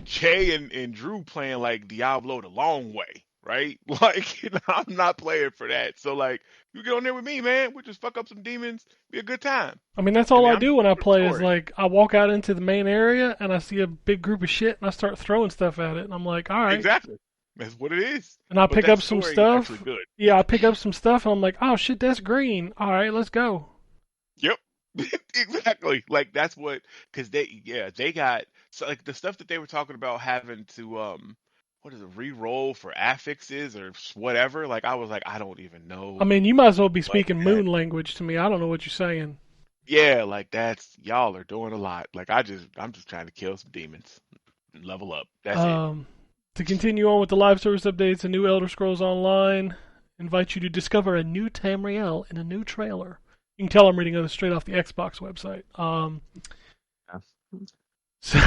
Jay and Drew playing like Diablo the long way, right? Like, I'm not playing for that. So like, you get on there with me, man. We'll just fuck up some demons, be a good time. I mean, that's And all then I I'm do when I here for the play is story. like I walk out into the main area and I see a big group of shit and I start throwing stuff at it and I'm like, all right. Exactly. That's what it is. And I But pick that up some story is actually stuff. good. Yeah, I pick up some stuff and I'm like, oh shit, that's green. All right, let's go. Yep. Exactly. Like that's what because they got so like the stuff that they were talking about having to what is it re-roll for affixes or whatever. Like I was like I don't even I know mean, you might as well be what speaking that. moon language to me. I don't know what you're saying. Yeah, like that's y'all are doing a lot. Like I'm just trying to kill some demons, and level up. That's it. Um, to continue on with the live service updates, a new Elder Scrolls Online invites you to discover a new Tamriel in a new trailer. You can tell I'm reading this straight off the Xbox website. Yeah. So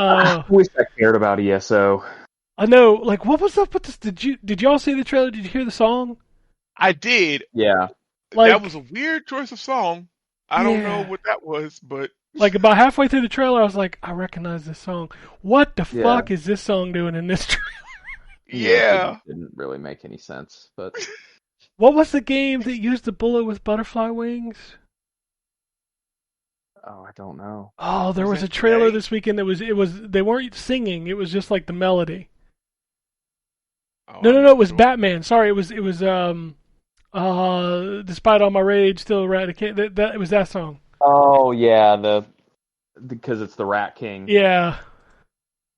I wish I cared about ESO. I know, like, what was up with this? Did y'all see the trailer? Did you hear the song? I did. Yeah. That was Like, a weird choice of song. I don't know yeah, what that was, but like about halfway through the trailer, I was like, I recognize this song. What the Yeah. fuck is this song doing in this trailer? Yeah, it yeah. didn't really make any sense. But What was the game that used the bullet with butterfly wings? oh, I don't know. Oh, there Was was a that trailer EA? this weekend that was it was they weren't singing, it was just like the melody. Oh, No, no, I'm no, it not was sure. Batman. Sorry, it was despite all my rage still eradicate that it was that song. Oh yeah, the because it's the Rat King. Yeah.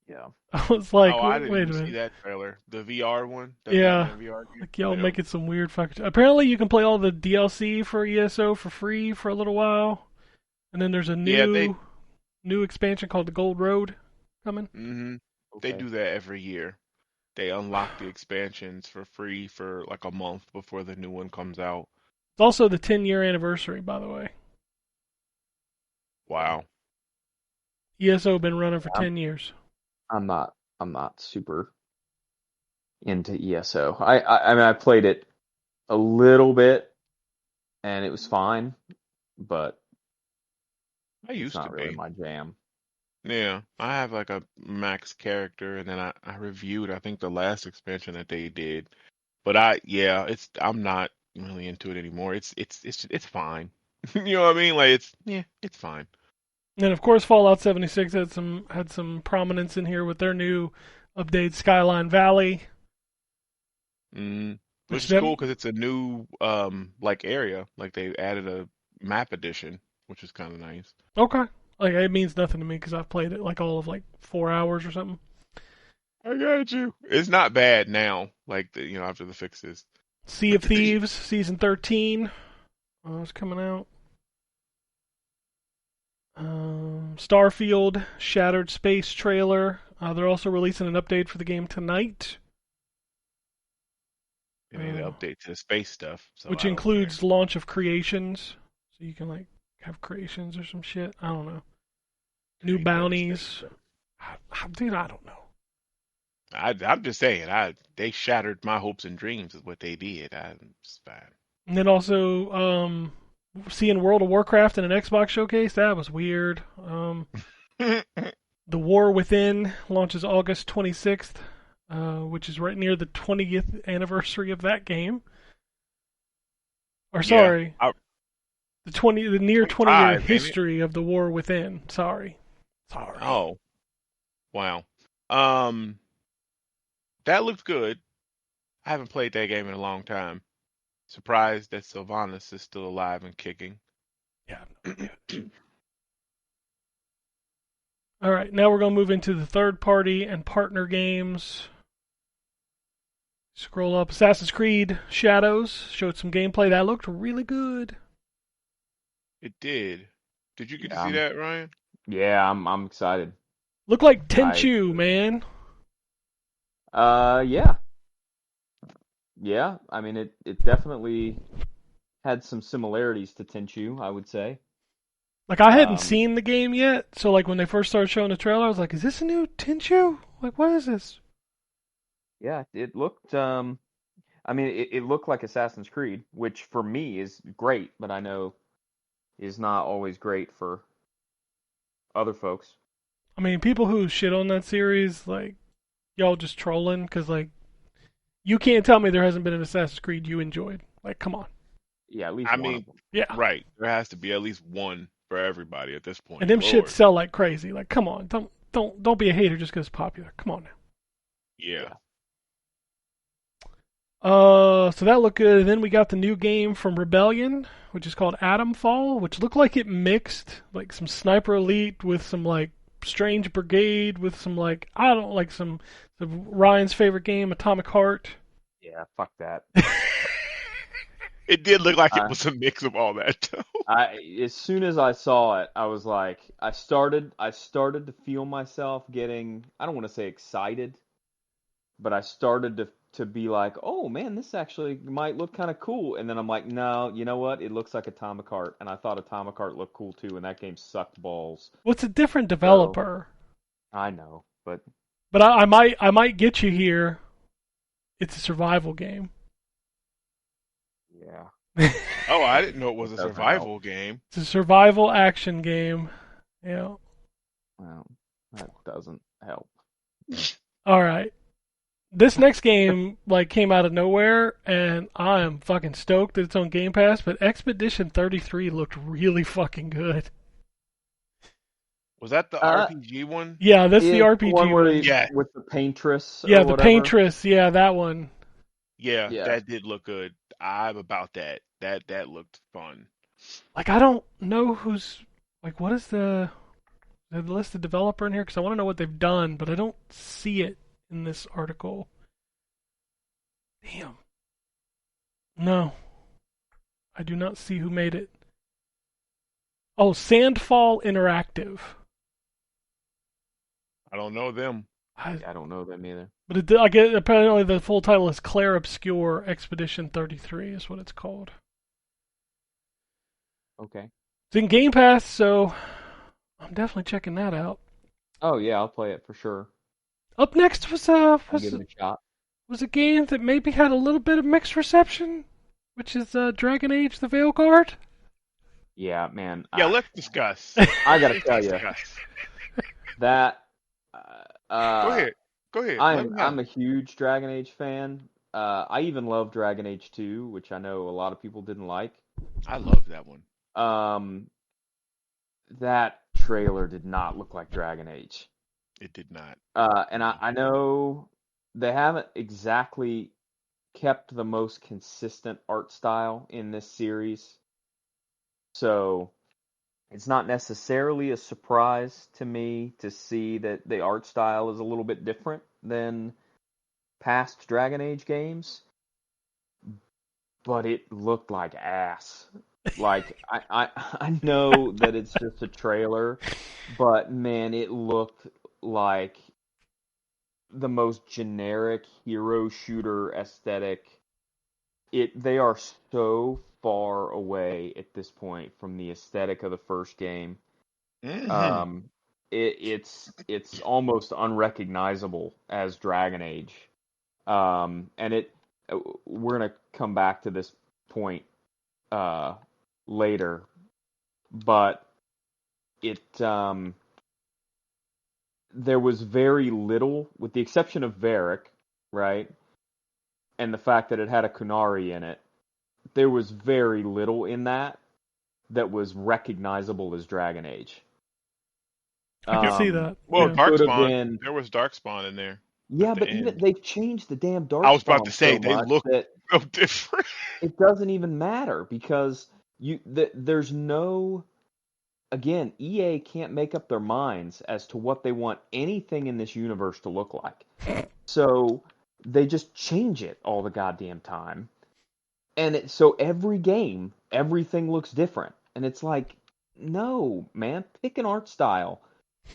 Yeah. I was like, Oh, I didn't wait a even see minute. that trailer. The VR one, the Yeah. Batman VR game. Like y'all Yeah. making some weird fucking apparently you can play all the DLC for ESO for free for a little while. And then there's a Yeah, they new expansion called the Gold Road coming. hmm they Okay. do that every year. They unlock the expansions for free for like a month before the new one comes out. It's also the 10-year anniversary, by the way. Okay. Wow. ESO been running for I'm 10 years. I'm not super into ESO. I mean I played it a little bit and it was fine, but I it's used to not really be. my jam. Yeah, I have like a max character, and then I reviewed I think the last expansion that they did, but yeah, I'm not really into it anymore. It's fine. You know what I mean? Like it's fine. And then of course Fallout 76 had some prominence in here with their new update Skyline Valley, Mm, which which is cool them because it's a new like area. Like they added a map edition, which is kind of nice. okay. Like it means nothing to me because I've played it like all of like 4 hours or something. I got you. It's not bad now, like after the fixes. Sea of Thieves season 13 is coming out. Starfield Shattered Space trailer. They're also releasing an update for the game tonight, They made an uh, update to the space stuff, so which I don't care. includes launch of creations. So you can like have creations or some shit. I don't know. New Ain't that space bounties. stuff? Dude, I don't know. I'm just saying, they shattered my hopes and dreams with what they did. It's bad. And then also seeing World of Warcraft in an Xbox showcase. That was weird. The War Within launches August 26th, which is right near the 20th anniversary of that game. Or Yeah, sorry, the near 20-year 25, ain't it? history of the War Within. Sorry. Oh, wow. Um, that looked good. I haven't played that game in a long time. Surprised that Sylvanas is still alive and kicking. Yeah, I have no idea. All right, now we're gonna move into the third party and partner games. Scroll up. Assassin's Creed Shadows showed some gameplay that looked really good. It did. Did you get to Yeah, see that, Ryan? I'm excited. Looked like I Tenchu, man. yeah. Yeah, I mean it definitely had some similarities to Tenchu, I would say. Like I hadn't Um, seen the game yet, so like when they first started showing the trailer, I was like, "Is this a new Tenchu? Like, what is this?" yeah, it looked I mean it looked like Assassin's Creed, which for me is great, but I know is not always great for other folks. I mean, people who shit on that series, like y'all just trolling because like You can't tell me there hasn't been an Assassin's Creed you enjoyed. Like, come on. Yeah, at least I one of mean, them. Yeah. right. There has to be at least one for everybody at this And point. them shits Lord. sell like crazy. Like, come on. Don't be a hater just because it's popular. Come on now. Yeah. Yeah. So that looked good. And then we got the new game from Rebellion, which is called Atomfall, which looked like it mixed like some Sniper Elite with some like Strange Brigade with some like I don't like some Ryan's favorite game, Atomic Heart. Yeah, fuck that. It did look like it I, was a mix of all that, though. as soon as I saw it, I was like, I started to feel myself getting, I don't want to say excited, but I started to be like, oh man, this actually might look kind of cool. And then I'm like, no, you know what? It looks like Atomic Heart, and I thought Atomic Heart looked cool too, and that game sucked balls. What's a different So developer? I know, but But I might get you here. It's a survival game. yeah, Oh, I didn't know it was it a doesn't help. survival game. It's a survival action game. Yeah. Well, that doesn't help. All right. This next game like came out of nowhere, and I am fucking stoked that it's on Game Pass. But Expedition 33 looked really fucking good. Was that the Uh, RPG one? Yeah, that's the it's the one RPG where one. he, Yeah. with the paintress Yeah, or the whatever. Paintress. Yeah, that one. Yeah, Yeah. that did look good. I'm about that. That looked fun. Like I don't know who's like what is the list of developer in here because I want to know what they've done, but I don't see it in this article. Damn. No, I do not see who made it. Oh, Sandfall Interactive. I don't know them. I don't know them either. But I get apparently the full title is Clair Obscure Expedition 33 is what it's called. Okay. It's in Game Pass, so I'm definitely checking that out. Oh yeah, I'll play it for sure. Up next I'll give it a shot. was a game that maybe had a little bit of mixed reception, which is Dragon Age: The Veilguard. Yeah, man. Yeah, let's discuss. I gotta Let's tell you discuss. that Go ahead. Go ahead. Let me I'm know. a huge Dragon Age fan. I even love Dragon Age 2, which I know a lot of people didn't like. I love that one. Um, that trailer did not look like Dragon Age. It did not. And I know they haven't exactly kept the most consistent art style in this series. So it's not necessarily a surprise to me to see that the art style is a little bit different than past Dragon Age games, but it looked like ass. Like I know that it's just a trailer, but man, it looked like the most generic hero shooter aesthetic. They are so far away at this point from the aesthetic of the first game. Hmm. Um, it's almost unrecognizable as Dragon Age. And we're gonna come back to this point uh later, but it there was very little, with the exception of Varric, right, and the fact that it had a Kunari in it. There was very little in that was recognizable as Dragon Age. I can see Um, that. Well, it Yeah. could have Darkspawn. been, There was Darkspawn in there at yeah, the but even end. they've changed the damn I was about to Darkspawn say so they much look that so different. it doesn't even matter because there's no, again, EA can't make up their minds as to what they want anything in this universe to look like. So they just change it all the goddamn time. And so every game, everything looks different. And it's like, no, man, pick an art style.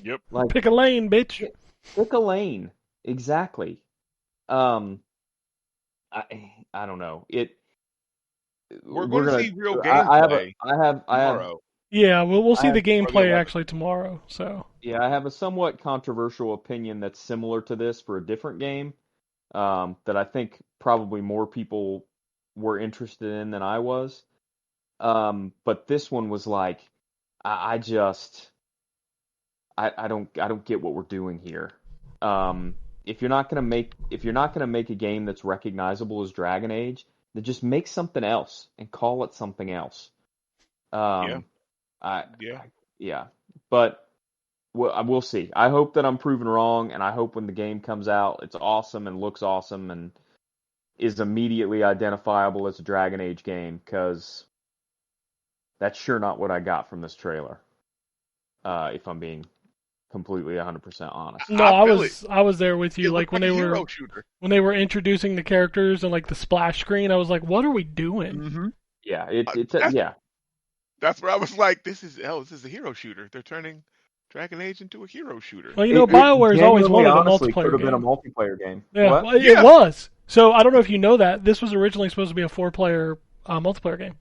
Yep. Like, Pick a lane, bitch. pick a lane. Exactly. Um, I don't know. We're going We're to gonna. see real I have a. gameplay tomorrow. Yeah, we'll I see have the Or the gameplay 11th. actually tomorrow. So Yeah, I have a somewhat controversial opinion that's similar to this for a different game, that I think probably more people were interested in than I was. But this one was like, I just, I don't get what we're doing here. Um, if you're not gonna make a game that's recognizable as Dragon Age, then just make something else and call it something else. Yeah, Um, yeah. yeah, but we'll see. I hope that I'm proven wrong, and I hope when the game comes out, it's awesome and looks awesome and is immediately identifiable as a Dragon Age game, because that's sure not what I got from this trailer. If I'm being completely 100% honest. No, I feel it. I was there with you. It Like looked like a hero shooter. when they were introducing the characters and like the splash screen, I was like, what are we doing? Mm-hmm. Yeah, That's yeah. that's where I was like, this is a hero shooter. They're turning Dragon Age into a hero shooter. Well, It BioWare's always genuinely, wanted a honestly, could multiplayer have been a game. multiplayer game. Yeah, What? well, it Yeah. was. So I don't know if you know that this was originally supposed to be a 4-player multiplayer game.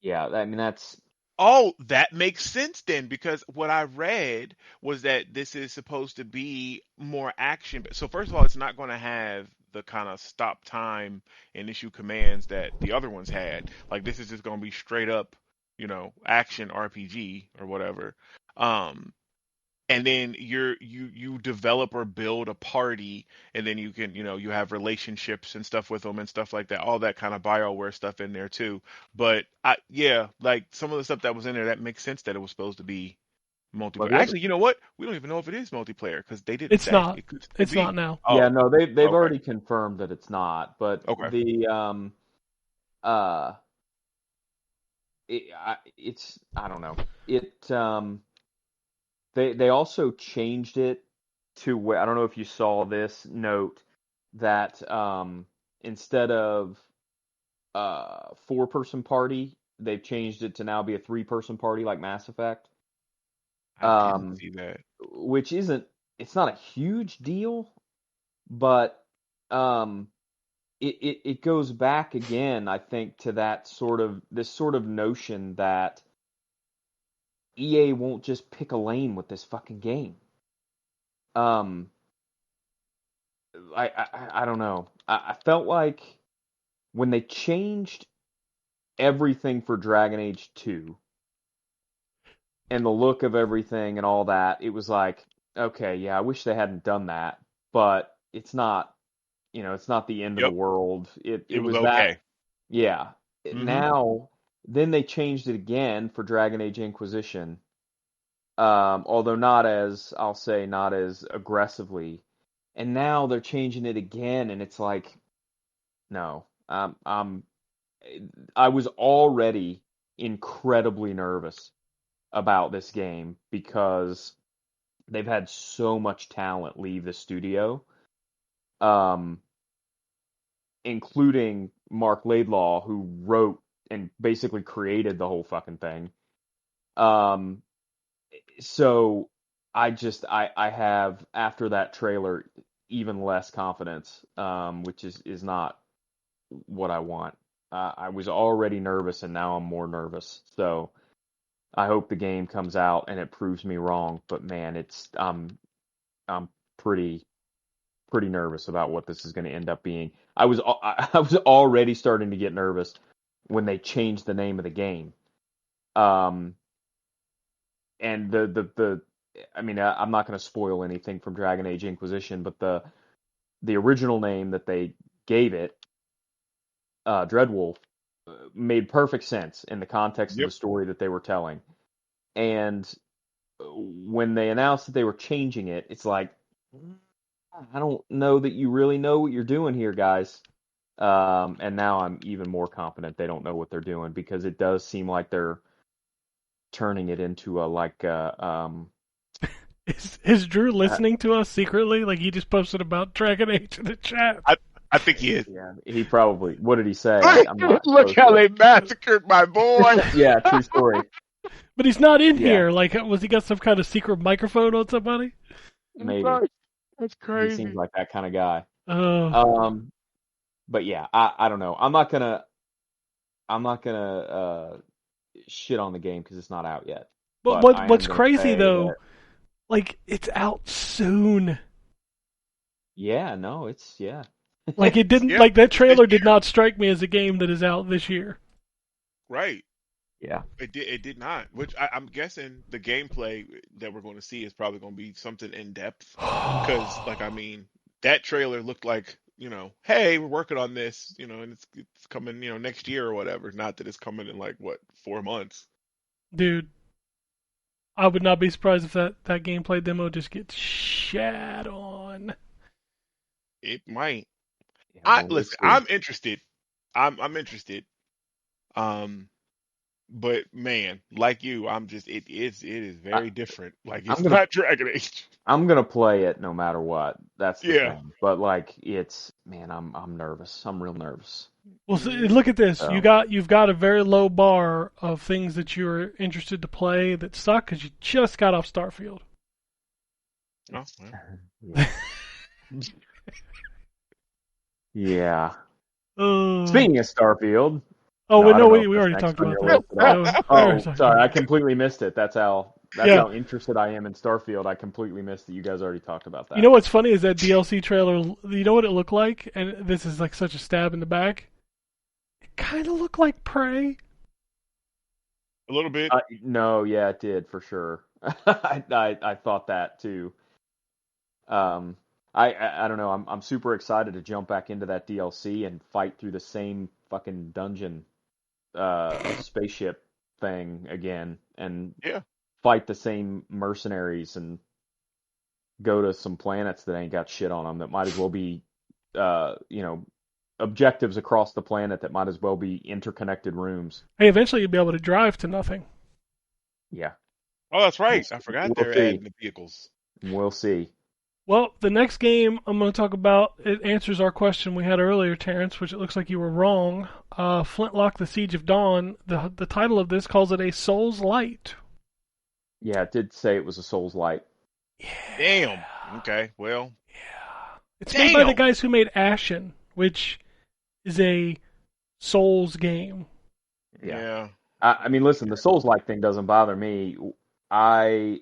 Yeah, I mean that's Oh, that makes sense then, because what I read was that this is supposed to be more action. So first of all, it's not going to have the kind of stop time and issue commands that the other ones had. Like this is just going to be straight up, action RPG or whatever. Um, and then you develop or build a party, and then you can you have relationships and stuff with them and stuff like that, all that kind of BioWare stuff in there too. But yeah, like some of the stuff that was in there, that makes sense that it was supposed to be well multiplayer. the other Actually, you know what, we don't even know if it is multiplayer because they didn't It's say. not. It could still It's not be. now. yeah, Oh, no, they've okay, already confirmed that it's not, but okay. uh it's I don't know. They also changed it to where I don't know if you saw this note that instead of 4-person party, they've changed it to now be a 3-person party like Mass Effect. I didn't Um, see that. which isn't it's not a huge deal, but um, it goes back again, I think, to that this sort of notion that EA won't just pick a lane with this fucking game. Um, I don't know. I felt like when they changed everything for Dragon Age 2 and the look of everything and all that, it was like, okay, yeah, I wish they hadn't done that, but it's not, it's not the end of the Yep, world. It it was was that, okay. yeah. Hmm. Now, then they changed it again for Dragon Age Inquisition. Although not as, I'll say, not as aggressively. And now they're changing it again, and it's like, no, I was already incredibly nervous about this game because they've had so much talent leave the studio, um, including Mark Laidlaw, who wrote and basically created the whole fucking thing. Um, so I have, after that trailer, even less confidence, which is not what I want. I was already nervous, and now I'm more nervous. So I hope the game comes out and it proves me wrong. But man, I'm pretty nervous about what this is going to end up being. I was already starting to get nervous when they changed the name of the game. Um, and the I mean, I'm not going to spoil anything from Dragon Age Inquisition, but the original name that they gave it, Dreadwolf, made perfect sense in the context of Yep. the story that they were telling. And when they announced that they were changing it, it's like, I don't know that you really know what you're doing here, guys. And now I'm even more confident they don't know what they're doing, because it does seem like they're turning it into a like Is Drew uh, listening to us secretly? Like he just posted about Dragon Age in the chat. I think he is. yeah, he probably, what did he say? I'm not Look supposed how to. they massacred my boy. Yeah, true story. But he's not in Yeah, here. Like, was he got some kind of secret microphone on somebody? maybe. That's He seems crazy. like that kind of guy. Oh, Um, but yeah, I don't know. I'm not gonna shit on the game because it's not out yet. but But I what's am gonna crazy say though? that, Like, it's out soon. yeah, no, it's yeah. Like it didn't. Yeah, Like that it's this trailer did year. not strike me as a game that is out this year. Right. Yeah. It did not. Which I'm guessing the gameplay that we're going to see is probably going to be something in depth. Because, like, I mean, that trailer looked like, hey, we're working on this, and it's coming, next year or whatever. Not that it's coming in like what 4 months. Dude, I would not be surprised if that gameplay demo just gets shat on. It might. Yeah, I well, we'll listen. see. I'm interested. I'm interested. Um, but man, like you, it is I, very different. Like I'm it's gonna not Dragon Age. I'm gonna play it no matter what. That's the Yeah. thing. But like, man, I'm nervous. I'm real nervous. Well, so Mm, look at this. So You've got a very low bar of things that you're interested to play that suck because you just got off Starfield. oh, well. yeah, yeah. Oh, Speaking of Starfield, oh, no, wait, I no, don't know if we that's already next talked on about your that. list at all. We already Oh, talked sorry, about I that. completely missed it. That's Yeah. how interested I am in Starfield. I completely missed that you guys already talked about You know that. what's funny is that DLC trailer. You know what it looked like, and this is like such a stab in the back. It kind of looked like Prey. A little bit. No, yeah, it did for sure. I thought that too. Um, I don't know. I'm super excited to jump back into that DLC and fight through the same fucking dungeon, spaceship thing again, and Yeah. fight the same mercenaries and go to some planets that ain't got shit on them that might as well be, you know, objectives across the planet that might as well be interconnected rooms. Hey, eventually you'll be able to drive to nothing. Yeah, Oh, that's we'll right. I forgot we'll they're see. adding the vehicles. We'll see. Well, the next game I'm going to talk about it answers our question we had earlier, Terrence, which it looks like you were wrong. Flintlock: The Siege of Dawn. The title of this calls it a Souls Light. Yeah, it did say it was a Souls Light. Yeah, Damn. Okay. Well. yeah. It's made by the Damn. guys who made Ashen, which is a Souls game. Yeah. Yeah. I mean, listen, the Souls like thing doesn't bother me. I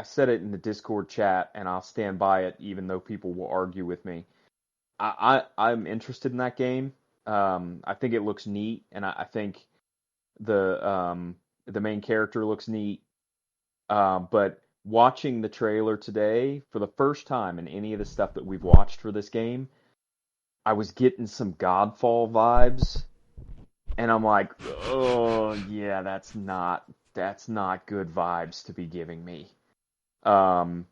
said it in the Discord chat, and I'll stand by it, even though people will argue with me. I'm interested in that game. I think it looks neat, and I think the main character looks neat. But watching the trailer today for the first time in any of the stuff that we've watched for this game, I was getting some Godfall vibes. And I'm like, oh yeah, that's not good vibes to be giving me. Um,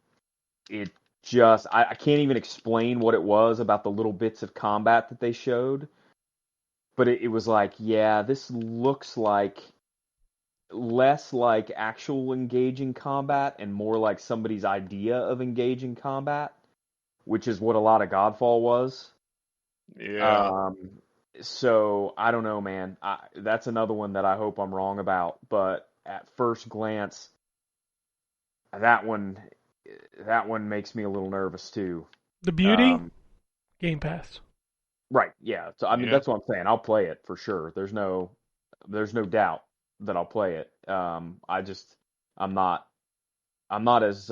it just I can't even explain what it was about the little bits of combat that they showed, but it was like, yeah, this looks like less like actual engaging combat and more like somebody's idea of engaging combat, which is what a lot of Godfall was. Yeah. Um, so I don't know, man. That's another one that I hope I'm wrong about. But at first glance, that one, that one makes me a little nervous too. The Beauty Um, Game Pass. right? Yeah. So I mean, Yeah. that's what I'm saying. I'll play it for sure. There's no doubt that I'll play it. I just, I'm not, I'm not as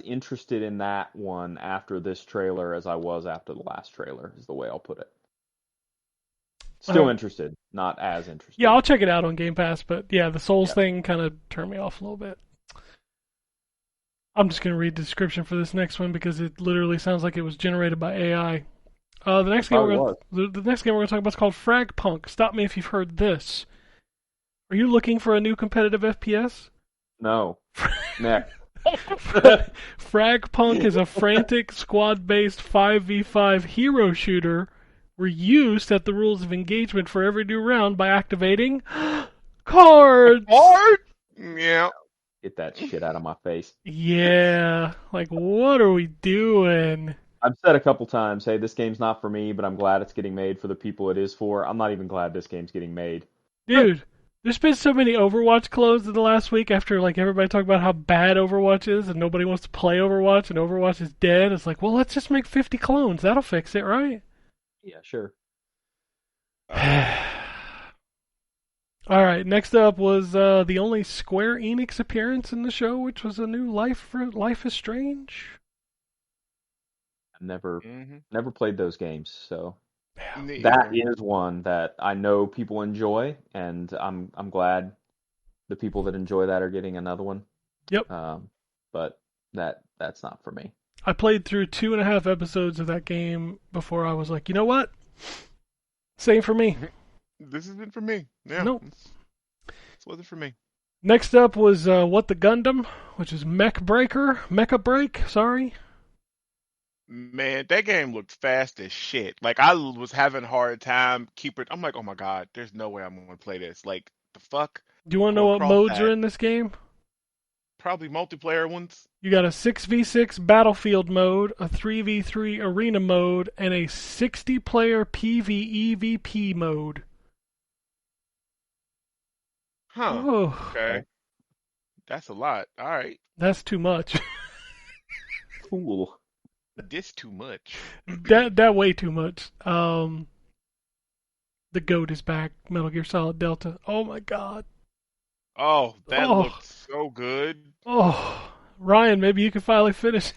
interested in that one after this trailer as I was after the last trailer. Is the way I'll put it. All Still right. interested, not as Yeah, interested. I'll check it out on Game Pass, but yeah, the Souls Yeah. thing kind of turned me off a little bit. I'm just going to read the description for this next one because it literally sounds like it was generated by AI. The It next game probably we're going was. the next game we're going to talk about is called Frag Punk. Stop me if you've heard this. Are you looking for a new competitive FPS? No. Next. Frag Punk is a frantic squad-based 5v5 hero shooter where you set the rules of engagement for every new round by activating cards. Hard. Yeah. Get that shit out of my face. Yeah, like what are we doing? I've said a couple times, hey, this game's not for me, but I'm glad it's getting made for the people it is for. I'm not even glad this game's getting made. Dude, there's been so many Overwatch clones in the last week after like everybody talked about how bad Overwatch is and nobody wants to play Overwatch and Overwatch is dead. It's like, well, let's just make 50 clones. That'll fix it, right? Yeah, sure. All right, next up was the only Square Enix appearance in the show, which was a new Life is Strange. I've never Mm-hmm. never played those games, so Yeah. that Neither. is one that I know people enjoy, and I'm glad the people that enjoy that are getting another one. Yep. But that's not for me. I played through 2.5 episodes of that game before I was like, you know what? Same for me. This has been for me. Yeah, Nope. this wasn't for me. Next up was What the Gundam, which is Mecha Break. Sorry. Man, that game looked fast as shit. Like I was having a hard time keep it. I'm like, oh my god, there's no way I'm gonna play this. Like the fuck, Do you want to know go what across modes are that. in this game? Probably multiplayer ones. You got a 6v6 battlefield mode, a 3v3 arena mode, and a 60-player PvEVP mode. Huh. Oh, Okay, that's a lot. All right, that's too much. Cool. this too much. that way too much. The goat is back. Metal Gear Solid Delta. Oh my god. Oh, that Oh, looked so good. oh. Ryan, maybe you can finally finish.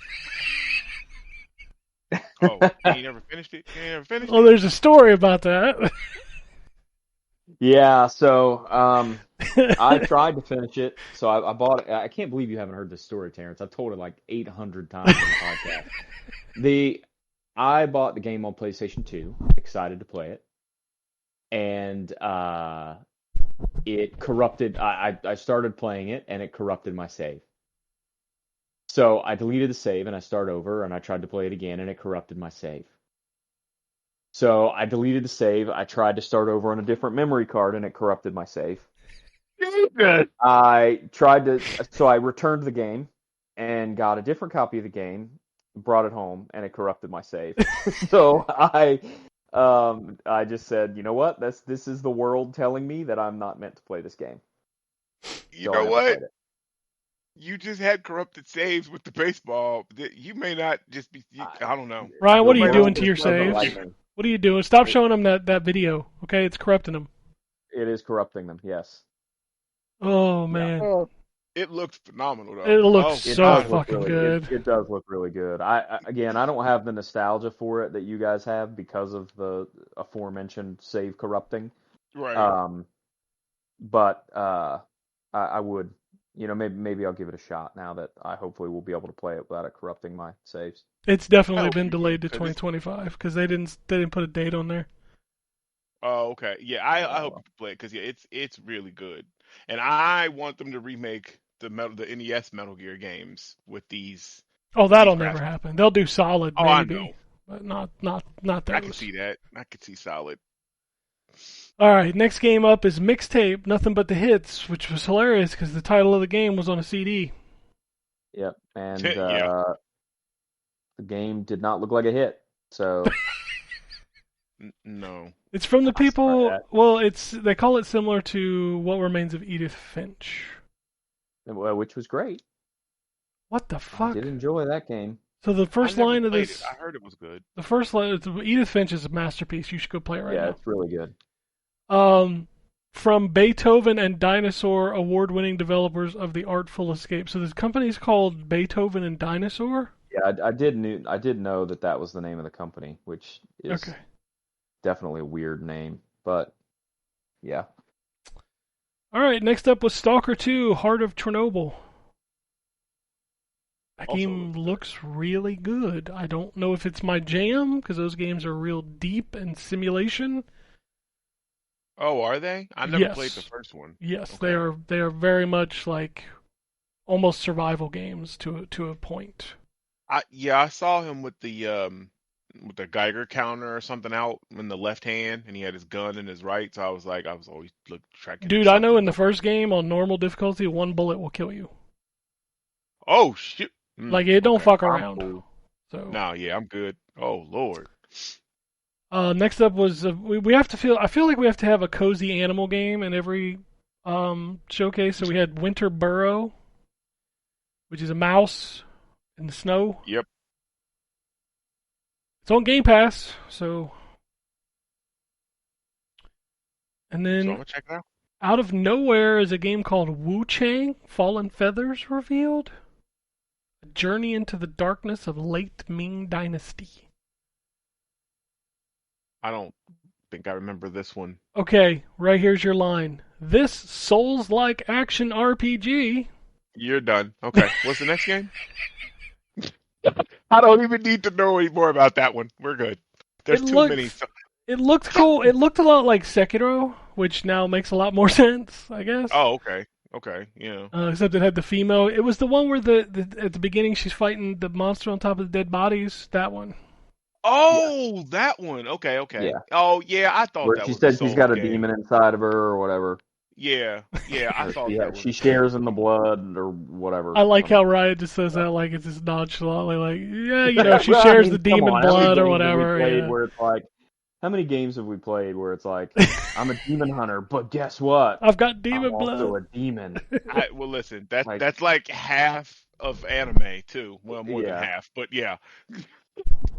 Oh, and you never finished it. You never finished Oh, it. there's a story about that. Yeah, so I tried to finish it. So I bought it. I can't believe you haven't heard this story, Terrence. I've told it like 800 times on the podcast. I bought the game on PlayStation 2, excited to play it, and it corrupted. I started playing it, and it corrupted my save. So I deleted the save, and I started over, and I tried to play it again, and it corrupted my save. So I deleted the save. I tried to start over on a different memory card, and it corrupted my save. Good. So I returned the game and got a different copy of the game, brought it home, and it corrupted my save. So I just said, you know what? This is the world telling me that I'm not meant to play this game. You So I know never what? played it. You just had corrupted saves with the baseball. You may not just be. I, I don't know. Ryan, what the are you Somebody else doing world to could your just doesn't saves? like me. What are you doing? Stop It, showing them that video. Okay, it's corrupting them. it is corrupting them. Yes. Oh Yeah. man, Oh, it looked phenomenal it though. looks Oh It so does God. look fucking really good. it does look really good. Again, I don't have the nostalgia for it that you guys have because of the aforementioned save corrupting. Right. Um, but I would, maybe I'll give it a shot now that I hopefully will be able to play it without it corrupting my saves. It's I definitely hope been you do delayed to because it's. 2025 because they didn't put a date on there. Oh, okay. Yeah, I hope you Well, can play it because yeah, it's really good, and I want them to remake the NES Metal Gear games with Oh, these that'll never graphics. happen. They'll do Solid Oh, I maybe, know. but not I can those. see that. I can see solid. All right, next game up is Mixtape, Nothing But the Hits, which was hilarious because the title of the game was on a CD. yep. And Yeah. the game did not look like a hit, so No. It's from the I saw people. that. Well, they call it similar to What Remains of Edith Finch. Well, which was great. What the I fuck? did enjoy that game. So the I first never line of played it. this, I heard it was good. the first line, Edith Finch is a masterpiece. You should go play it right Yeah, now. it's really good. Um, from Beethoven and Dinosaur, award-winning developers of The Artful Escape. So this company's called Beethoven and Dinosaur. Yeah, I did know that was the name of the company, which is Okay. definitely a weird name, but yeah. All right. Next up was Stalker 2: Heart of Chernobyl. That Also game looks good. looks really good. I don't know if it's my jam because those games are real deep and simulation. Oh, are they? I never played the Yes, first one. yes, Okay. they are very much like almost survival games to a point. I saw him with the Geiger counter or something out in the left hand, and he had his gun in his right. So I was always tracking Dude, I know something in the going. first game on normal difficulty, one bullet will kill you. Oh shit! Like it don't Okay, fuck I'm around. cool. So No, yeah, I'm good. Oh Lord. next up was we have to feel. I feel like we have to have a cozy animal game in every showcase. So we had Winter Burrow, which is a mouse in the snow. Yep. It's on Game Pass. So and So I'm then gonna check it out. out of nowhere is a game called Wu Chang Fallen Feathers revealed. A journey into the darkness of late Ming Dynasty. I don't think I remember this one. Okay, right here's your line. This Souls-like action RPG. You're done. Okay. What's the next game? I don't even need to know any more about that one. We're good. It There's too many. looked it looked cool. It looked a lot like Sekiro, which now makes a lot more sense, I guess. Oh, okay. Okay. Yeah. Except it had the female. It was the one where the at the beginning she's fighting the monster on top of the dead bodies. That one. Yeah, Oh, that one. Okay. Okay. yeah. Oh, yeah. I thought Where that she was a said she's Souls got a game. demon inside of her or whatever, Yeah. Yeah. I or thought that was she a Souls shares in the game. blood or whatever I like from. how Riot just says Yeah. that like it's just nonchalantly, like yeah, you know, she Well, I shares the mean, come demon on. How many blood or games have we whatever. played Yeah. where it's like, how many games have we played where it's like, I'm a demon hunter, but guess what? I've got I'm demon also blood. a demon. Well, listen. That's Like, that's like half of anime too. Well, more than yeah. half, but yeah.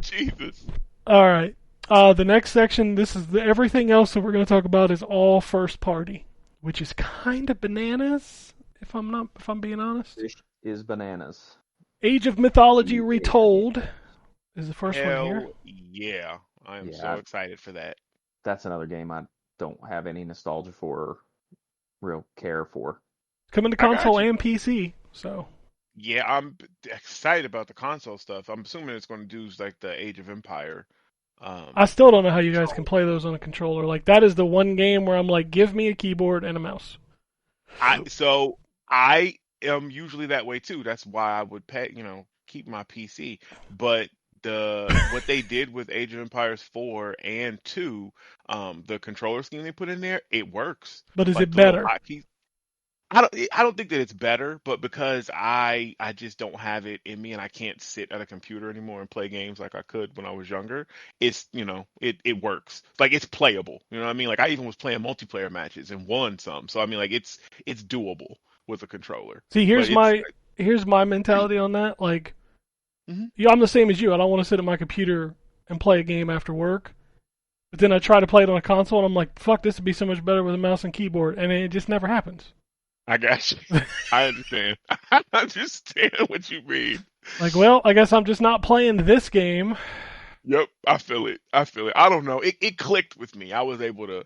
Jesus. All right. The next section. This is everything else that we're going to talk about is all first party, which is kind of bananas. If I'm being honest. Fish is bananas. Age of Mythology Yeah. Retold is the first one here. Hell yeah. I am so Yeah, excited for that. that's another game I don't have any nostalgia for or real care for. Coming to I got console you. and PC. So Yeah, I'm excited about the console stuff. I'm assuming it's going to do like the Age of Empire. I Um, still don't know how you guys can control. play those on a controller. Like that is the one game where I'm like, give me a keyboard and a mouse. I am usually that way too. That's why I would keep my PC. But what they did with Age of Empires 4 and 2, the controller scheme they put in there, it works. But is Like it the little better? hotkeys. I don't think that it's better, but because I just don't have it in me and I can't sit at a computer anymore and play games like I could when I was younger, it works. Like it's playable. You know what I mean? Like I even was playing multiplayer matches and won some. So I mean like it's doable with a controller. See, But it's here's my mentality on that. Like, Mhm. yeah, I'm the same as you. I don't want to sit at my computer and play a game after work. But then I try to play it on a console, and I'm like, fuck, this would be so much better with a mouse and keyboard, and it just never happens. I got you. I understand. I understand what you mean. Like, well, I guess I'm just not playing this game. Yep, I feel it. I feel it. I don't know. It clicked with me. I was able to,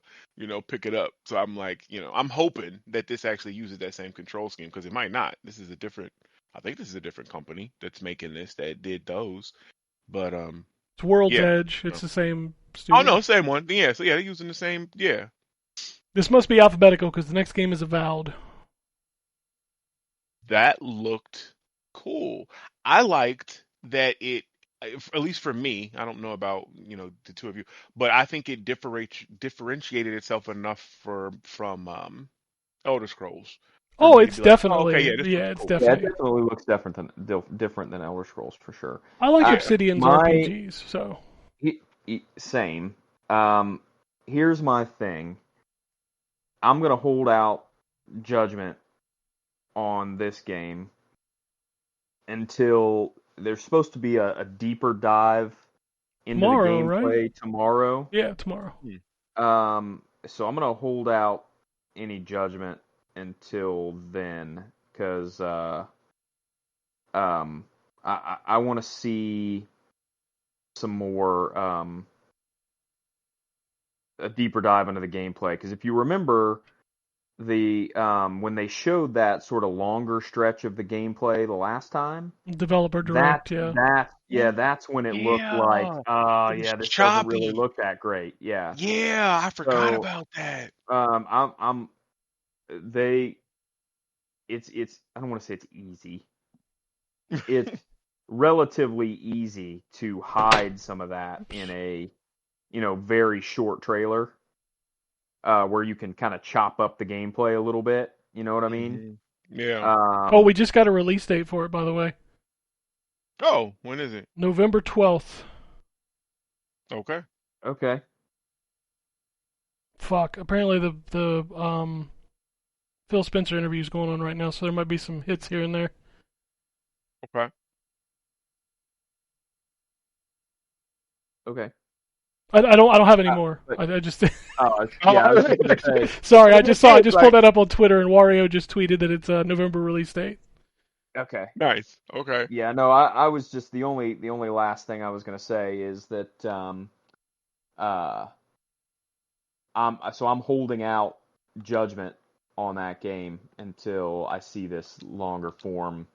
pick it up. So I'm like, I'm hoping that this actually uses that same control scheme because it might not. I think this is a different company that's making this that did those. But It's World's yeah. Edge. It's the same Oh studio. no, same one. Yeah, so yeah, they're using the same. Yeah, This must be alphabetical because the next game is Avowed. that looked cool. I liked that at least for me, I don't know about the two of you, but I think it differentiated itself enough from Elder Scrolls for Oh, me to it's be like, oh, okay, yeah, definitely, this yeah, looks it's cool. Yeah, it definitely. definitely looks different than Elder Scrolls for sure. I like I Obsidian's my RPGs, so same. Here's my thing. I'm gonna hold out judgment on this game until there's supposed to be a deeper dive into the tomorrow, right? gameplay tomorrow. Yeah, tomorrow. So I'm gonna hold out any judgment until then, because um, I want to see some more a deeper dive into the gameplay. Because if you remember the when they showed that sort of longer stretch of the gameplay the last time, Developer Direct, yeah. that's when it looked like, Yeah, it was yeah, this doesn't really choppy. look that great. Yeah. Yeah, I forgot So about that. I'm they it's I don't want to say it's easy. It's relatively easy to hide some of that in a very short trailer, where you can kind of chop up the gameplay a little bit. You know what I mean? Yeah. Oh, we Um, just got a release date for it, by the way. Oh, when is it? November 12th. Okay. okay. Fuck. Apparently the Phil Spencer interview is going on right now, so there might be some hits here and there. Okay. Okay. I don't have any Uh, more. but, I just yeah, I was just gonna say. sorry. I I was just gonna saw. say I it's just pulled like, that up on Twitter, and Wario just tweeted that it's a November release date. okay. Nice. Okay. Yeah, no, I was just the only last thing I was gonna say is that uh I'm holding out judgment on that game until I see this longer form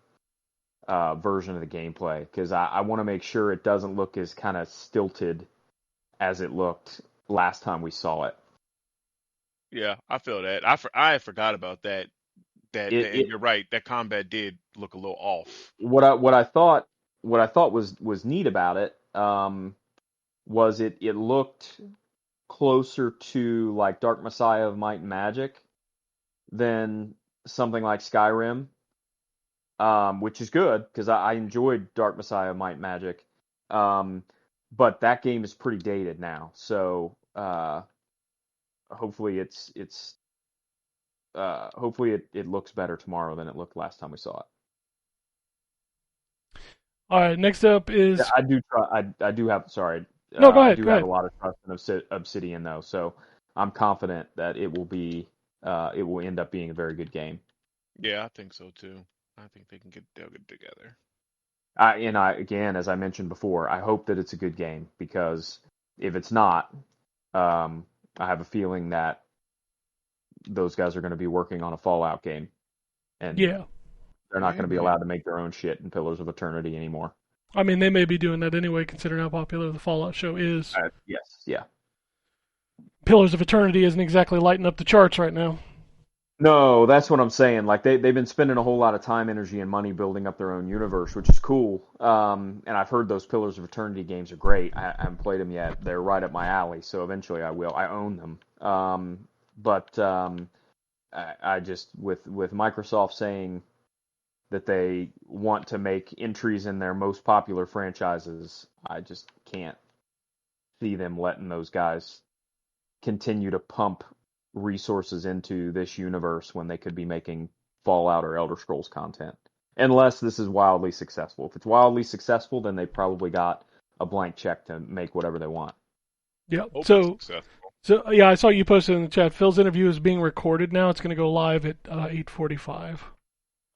version of the gameplay because I want to make sure it doesn't look as kind of stilted as it looked last time we saw it. Yeah, I feel that. I forgot about that. And It you're right. That combat did look a little off. what I thought was neat about it was it looked closer to like Dark Messiah of Might and Magic than something like Skyrim, which is good because I enjoyed Dark Messiah of Might and Magic. Um, but that game is pretty dated now, so hopefully hopefully it looks better tomorrow than it looked last time we saw it. All right, next up Yeah, is I do try. I do have. Sorry, no. Go I ahead. do Go have a ahead. lot of trust in Obsidian though, so I'm confident that it will be. It will end up being a very good game. Yeah, I think so too. I think they'll get together. I again, as I mentioned before, I hope that it's a good game because if it's not, I have a feeling that those guys are going to be working on a Fallout game, and Yeah. they're not going to be Maybe. allowed to make their own shit in Pillars of Eternity anymore. I mean, they may be doing that anyway, considering how popular the Fallout show is. Yes, yeah. Pillars of Eternity isn't exactly lighting up the charts right now. No, that's what I'm saying. Like they've been spending a whole lot of time, energy, and money building up their own universe, which is cool. And I've heard those Pillars of Eternity games are great. I haven't played them yet. They're right up my alley, so eventually I will. I own them. But I just with Microsoft saying that they want to make entries in their most popular franchises, I just can't see them letting those guys continue to pump resources into this universe when they could be making Fallout or Elder Scrolls content. Unless this is wildly successful. If it's wildly successful, then they probably got a blank check to make whatever they want. Yeah. Hope it's So, successful. yeah, I saw you posted in the chat. Phil's interview is being recorded now. It's going to go live at 8:45.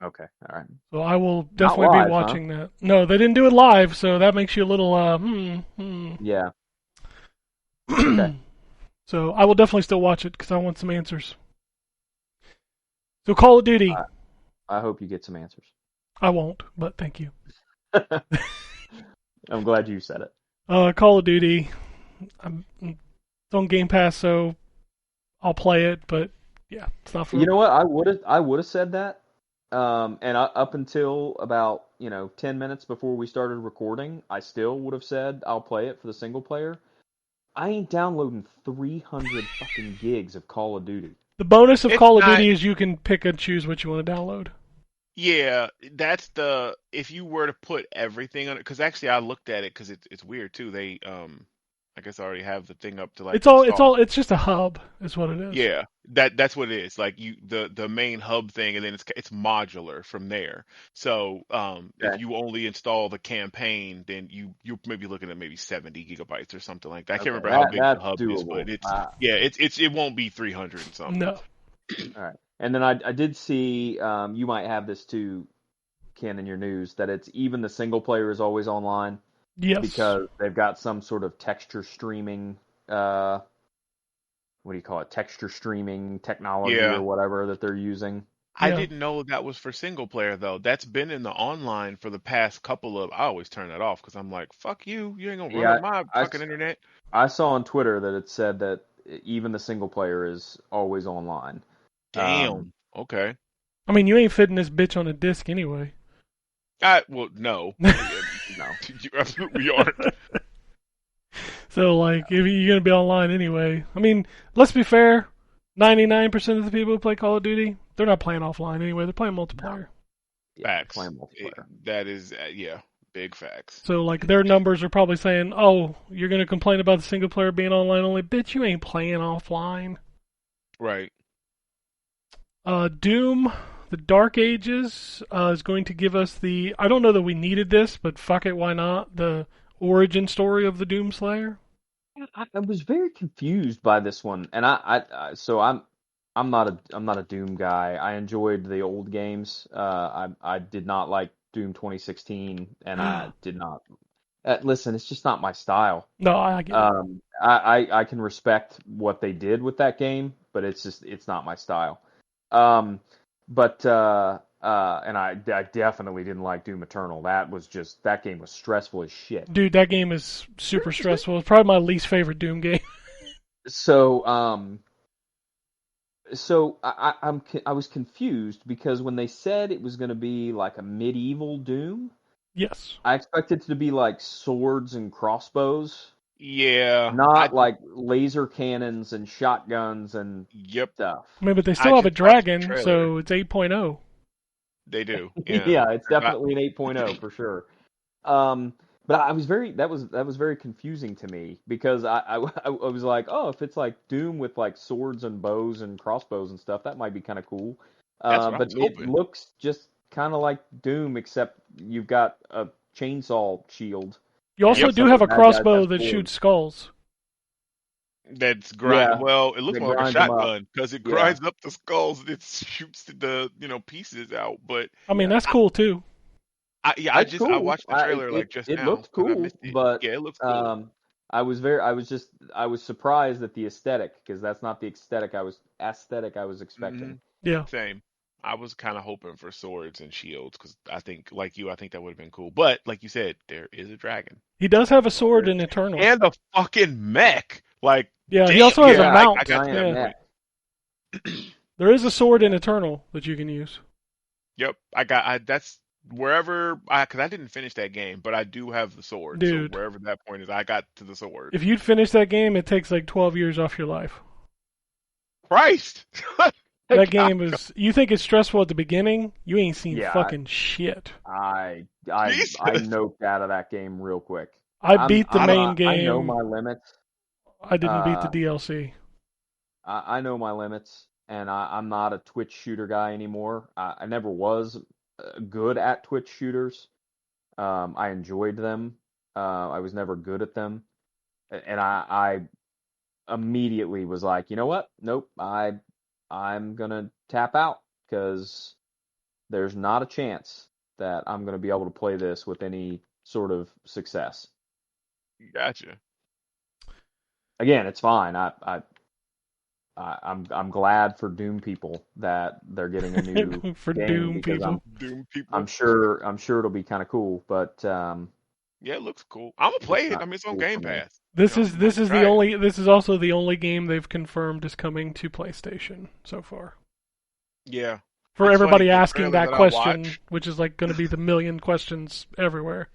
Okay, all right. So I will Not definitely be live, huh? watching that. No, they didn't do it live, so that makes you a little Yeah. Okay. So I will definitely still watch it because I want some answers. So Call of Duty, I hope you get some answers. I won't, but thank you. I'm glad you said it. Call of Duty, it's on Game Pass, so I'll play it. But yeah, it's not for. You know what? I would have said that. Up until about 10 minutes before we started recording, I still would have said I'll play it for the single player. I ain't downloading 300 fucking gigs of Call of Duty. The bonus of It's Call of not. Duty is you can pick and choose what you want to download. Yeah, that's the if you were to put everything on it, because actually I looked at it because it's weird too. They I guess I already have the thing up to like install. It's just a hub, is what it is. Yeah, that's what it is. Like the main hub thing, and then it's modular from there. So if Okay. you only install the campaign, then you're maybe looking at maybe 70 gigabytes or something like that. I can't Okay. remember how big the That's hub is, doable. but it won't be 300 and something. No. All right. And then I did see you might have this too, Ken, in your news that it's even the single player is always online Yes. because they've got some sort of texture streaming uh what do you call it? Texture streaming technology or Yeah. whatever that they're using. I Yeah. didn't know that was for single player though. That's been in the online for the past couple of. I always turn that off because I'm like, fuck you. You ain't gonna run Yeah, up my I, I fucking internet. I saw on Twitter that it said that even the single player is always online. Um, Damn. Okay. I mean, you ain't fitting this bitch on a disc anyway. Well, no. no. You absolutely aren't. So, like, if you're gonna be online anyway, I mean, let's be fair. 99% of the people who play Call of Duty, they're not playing offline anyway. They're playing No. multiplayer. Yeah, Facts. playing multiplayer. That is, yeah, big facts. So, like, their numbers are probably saying, "Oh, you're gonna complain about the single player being online only, bitch. You ain't playing offline." Right. Doom, the Dark Ages, is going to give us the. I don't know that we needed this, but fuck it, why not? The origin story of the Doom Slayer. I was very confused by this one, and so I'm not a Doom guy. I enjoyed the old games. I did not like Doom 2016, and I did not. Listen, it's just not my style. No, I get it. I can respect what they did with that game, but it's not my style. Um, but And I definitely didn't like Doom Eternal. That game was stressful as shit. Dude, that game is super stressful. It's probably my least favorite Doom game. So I was confused because when they said it was going to be like a medieval Doom, Yes. I expected it to be like swords and crossbows, Yeah, not like laser cannons and shotguns and yep. stuff. I mean, but they I still have a just watched the dragon, trailer. so it's 8.0. They do, yeah. Yeah, it's 'Cause definitely an 8.0 for sure. Um, but I was very that was very confusing to me because I was like, oh, if it's like Doom with like swords and bows and crossbows and stuff, that might be kind of cool. that's what I But was it hoping. looks just kind of like Doom, except you've got a chainsaw shield, You also and Yep. do some of have the a bad guys crossbow have that swords. shoots skulls. That's grind. Yeah, Well, it looks that more like a grinds them up. shotgun because it Yeah, grinds up the skulls and it shoots the pieces out. But I mean, yeah. that's cool too. yeah, It's I cool. watched the trailer like just It now looked because I cool, missed it. but Yeah, it looks cool. um, I was surprised at the aesthetic because that's not the aesthetic I was Hmm. expecting. Yeah. Same. I was kind of hoping for swords and shields because I think, like you, I think that would have been cool. But like you said, there is a dragon. He does have a That's all sword there is. in Eternal. And a fucking mech. Like, Yeah, he damn. also has a Yeah, Yeah, I mount. got to giant that Yeah. point. mech. There is a sword in Yeah, Eternal that you can use. Yep, I that's wherever I because I didn't finish that game, but I do have the sword. So Dude, wherever that point is, I got to the sword. if you'd finish that game, it takes like 12 years off your life. Christ! That Like, game is. You think it's stressful at the beginning? You ain't seen yeah. fucking shit. I Jesus. noped out of that game real quick. I beat the I don't. main I know game. my limits. I didn't beat the Uh, DLC. I know my limits, and I'm not a Twitch shooter guy anymore. I never was good at Twitch shooters. I enjoyed them. I was never good at them, and I immediately was like, you know what? Nope. I'm gonna tap out because there's not a chance that I'm gonna be able to play this with any sort of success. Gotcha. Again, it's fine. I'm glad for Doom people that they're getting a new For game Doom because people. Doom people. I'm sure it'll be kind of cool, but Yeah, it looks cool. I'm gonna it's play it. not I mean, it's on cool for Game me. Pass. This is I'm this gonna is the try it. only. This is also the only game they've confirmed is coming to PlayStation so far. Yeah, For it's funny. everybody The asking trailer that that I question, watched, which is like going to be the million questions everywhere.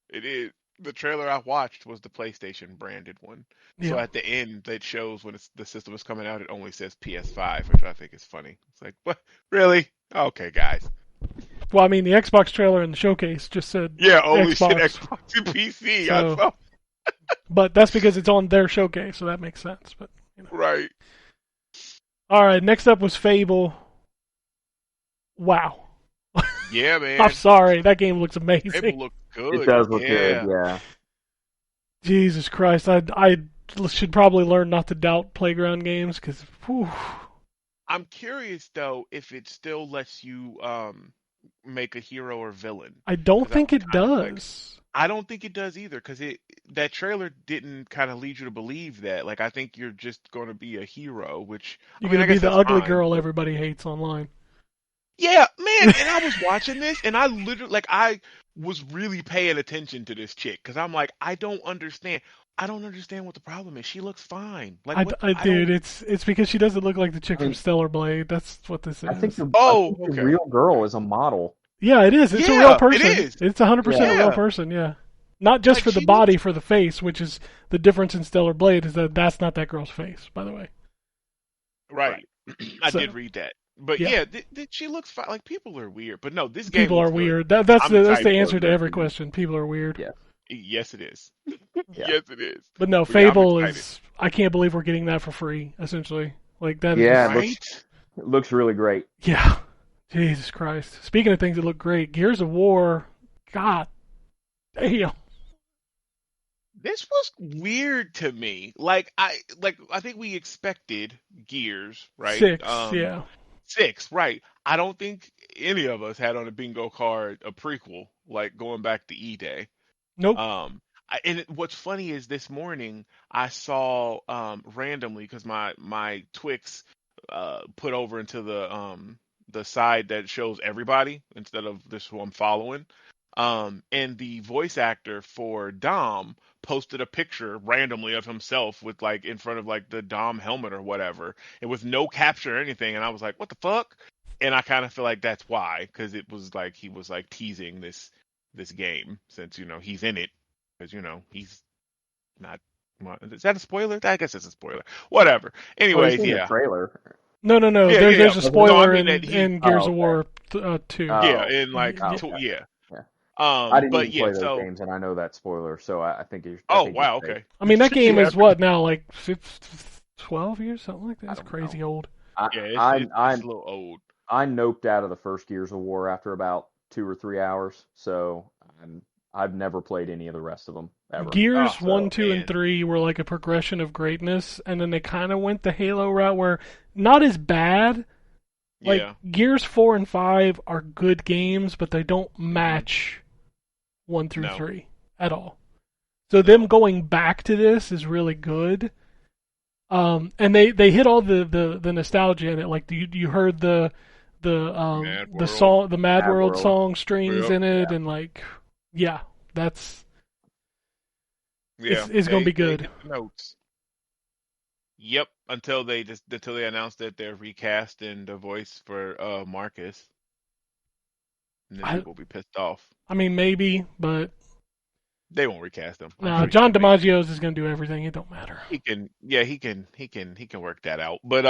it is the trailer I watched was the PlayStation branded one. So Yeah. at the end, it shows when the system is coming out. It only says PS5, which I think is funny. It's like, what? Really? Okay, guys. Well, I mean, the Xbox trailer in the showcase just said Yeah, only shit Xbox. Xbox and PC. I So, saw. but that's because it's on their showcase, so that makes sense. But you know. Right. All right, next up was Fable. Wow. Yeah, I'm man. sorry, that game looks amazing. Fable looked It good. does look good, Yeah. yeah. Jesus Christ, I should probably learn not to doubt Playground games because I'm curious though if it still lets you make a hero or villain I don't because that think was it kind of like does. I don't think it does either because it that trailer didn't kind of lead you to believe that. Like I think you're just going to be a hero, which I You're mean gonna I be guess the that's ugly fine. girl But everybody hates online. yeah, man. And I was watching this and I literally like I was really paying attention to this chick because I'm like I don't understand. I don't understand what the problem is. She looks fine. Like what? I Dude, don't. it's because she doesn't look like the chick I from mean, Stellar Blade. That's what this is. I Oh, think the okay. real girl Okay. is a model. Yeah, it is. It's a real Yeah, it person. is. It's 100% a Yeah. real Yeah. person. Yeah, not just Like for the she looks body, for the face, which is the difference in Stellar Blade is that that's not that girl's face, by the way. Right. right. I did So read that. But yeah, yeah, she looks fine. Like people are weird. But no, this game people are looks good. weird. That's I'm the excited for answer it. to Very every weird. question. People are weird. Yeah. Yes, it is. Yeah. Yes, it is. But no, But yeah, I'm Fable excited. is. I can't believe we're getting that for free. Essentially, like that Yeah, is. Right? it looks really great. Yeah. Jesus Christ. Speaking of things that look great, Gears of War. God damn. This was weird to me. I think we expected Gears, right? 6. Yeah. 6, right. I don't think any of us had on a bingo card a prequel, like going back to E-Day. Nope. What's funny is this morning I saw randomly because my Twix put over into the side that shows everybody instead of this who I'm following. And the voice actor for Dom posted a picture randomly of himself with like in front of like the Dom helmet or whatever, and with no caption or anything. And I was like, what the fuck? And I kind of feel like that's why, because it was like he was like teasing this game since he's in it, because he's not. Is that a spoiler? I guess it's a spoiler. Whatever. Well, you've Anyways, seen the yeah, trailer. No. yeah, yeah. There's a No, I spoiler mean that he. in Gears Oh, of okay. War 2. Yeah, Oh, in like oh, Yeah. okay. yeah. Yeah. I didn't But even yeah. play those So. games, and I know that spoiler, so I think I Oh think you're wow. safe. Okay. I mean, that game Yeah. is what now, like 12 years, something like that. I It's don't know. crazy old. Yeah. It's I it's I it's a little old. I noped out of the first Gears of War after about 2 or 3 hours, so I've never played any of the rest of them ever. Oh Gears 1, So 2, and man. 3 were like a progression of greatness, and then they kind of went the Halo route where not as bad. Like, Yeah. Gears 4 and 5 are good games, but they don't Hmm. match 1 through No. 3 at all. So them No. going back to this is really good. And they hit all the nostalgia in it. Like you heard Mad the World. song, the Mad Mad World World. song strings Yep. in it, Yeah. and like, yeah, that's Yeah. it's gonna be They good. hit the notes. Yep. Until they announced that they're recasting the voice for Marcus, and then I people will be pissed off. I mean maybe, but They won't recast him. I'm nah, pretty sure John they DiMaggio's is gonna do everything. It don't matter. he can. Yeah, he can work that out. But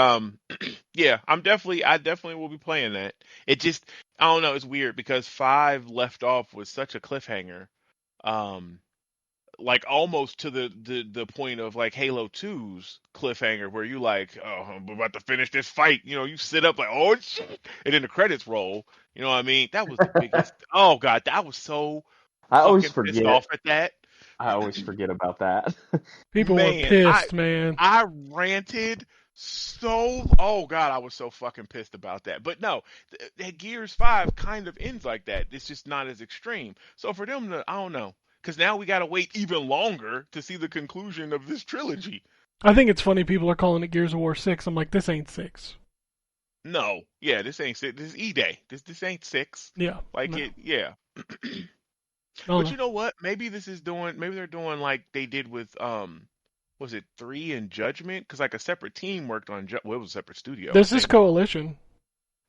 yeah, I definitely will be playing that. It just I don't know. It's weird because 5 left off with such a cliffhanger. Um, like almost to the point of like Halo 2's cliffhanger where you like, oh, I'm about to finish this fight. You sit up like, oh shit, and then the credits roll. You know what I mean? That was the biggest. Oh god, I was so I always fucking pissed forget. off at that. I always forget about that. People were Man, I pissed, man. I ranted so. Oh god, I was so fucking pissed about that. But no, Gears 5 kind of ends like that. It's just not as extreme. So for them to, I don't know, because now we got to wait even longer to see the conclusion of this trilogy. I think it's funny people are calling it Gears of War 6. I'm like, this ain't 6. No, yeah, this ain't 6. This is E-Day. This ain't 6. Yeah, Like no, it, yeah. I don't But know. you know what? Maybe they're doing like they did with was it 3 and Judgment? Because like a separate team worked on well, it was a separate studio, I This is think. Coalition.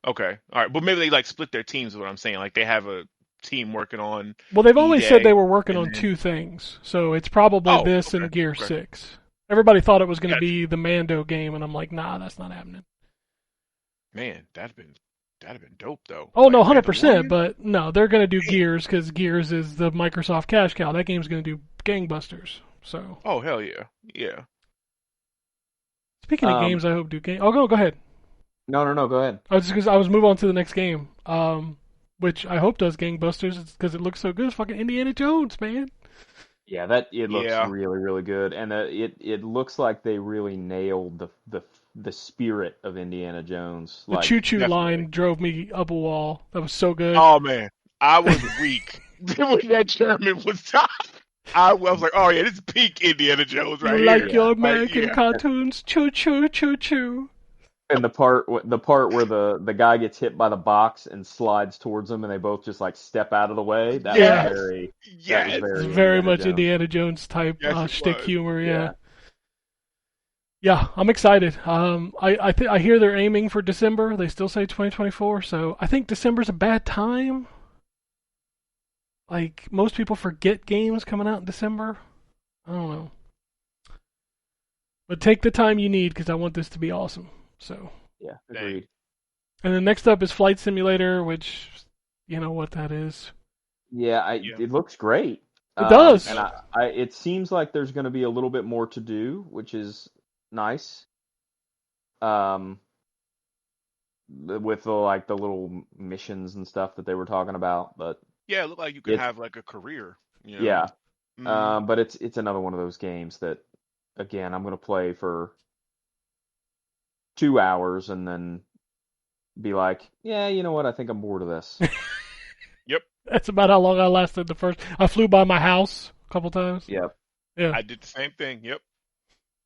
Okay, all right, but maybe they like split their teams. Is what I'm saying. Like they have a team working on Well, they've always said they E-Day, were working and on then two things, so it's probably oh, this okay, and Gear okay, 6. Everybody thought it was going to gotcha. be the Mando game, and I'm like, nah, that's not happening. Man, that'd been dope though. Oh, no, Like 100%, Mandalorian. but no, they're going to do Damn. Gears because Gears is the Microsoft cash cow. That game's going to do gangbusters. So, Oh hell yeah, yeah. speaking of um, games, I hope do game. Oh, go ahead. no. Go ahead. I was move on to the next game, which I hope does gangbusters because it looks so good. It's fucking Indiana Jones, man. Yeah, that it looks Yeah, really, really good, and it looks like they really nailed the spirit of Indiana Jones. The Like, choo choo definitely. line drove me up a wall. That was so good. Oh man, I was weak when that German was talking. I was like, oh yeah, this is peak Indiana Jones You right like here. yeah, your Like American yeah, cartoons? Choo choo choo choo. and the part where the guy gets hit by the box and slides towards him, and they both just like step out of the way. Yeah, That was yes, it's very very Indiana much Jones. Indiana Jones type yes, it shtick was. humor. Yeah, Yeah, yeah, I'm excited. I hear they're aiming for December. They still say 2024, so I think December's a bad time. Like most people forget games coming out in December. I don't know, but take the time you need because I want this to be awesome. So, yeah, Dang. agreed. and then next up is Flight Simulator, which you know what that is. Yeah, Yeah. it looks great. It does. And Yep. it seems like there's going to be a little bit more to do, which is nice. Um, with the little missions and stuff that they were talking about, but Yeah, it looked like you could it's have like a career. You know. yeah. Hmm. But it's another one of those games that again I'm going to play for 2 hours and then be like, yeah, you know what? I think I'm bored of this. Yep. That's about how long I lasted the first. I flew by my house a couple times. Yep. Yeah. I did the same thing. Yep.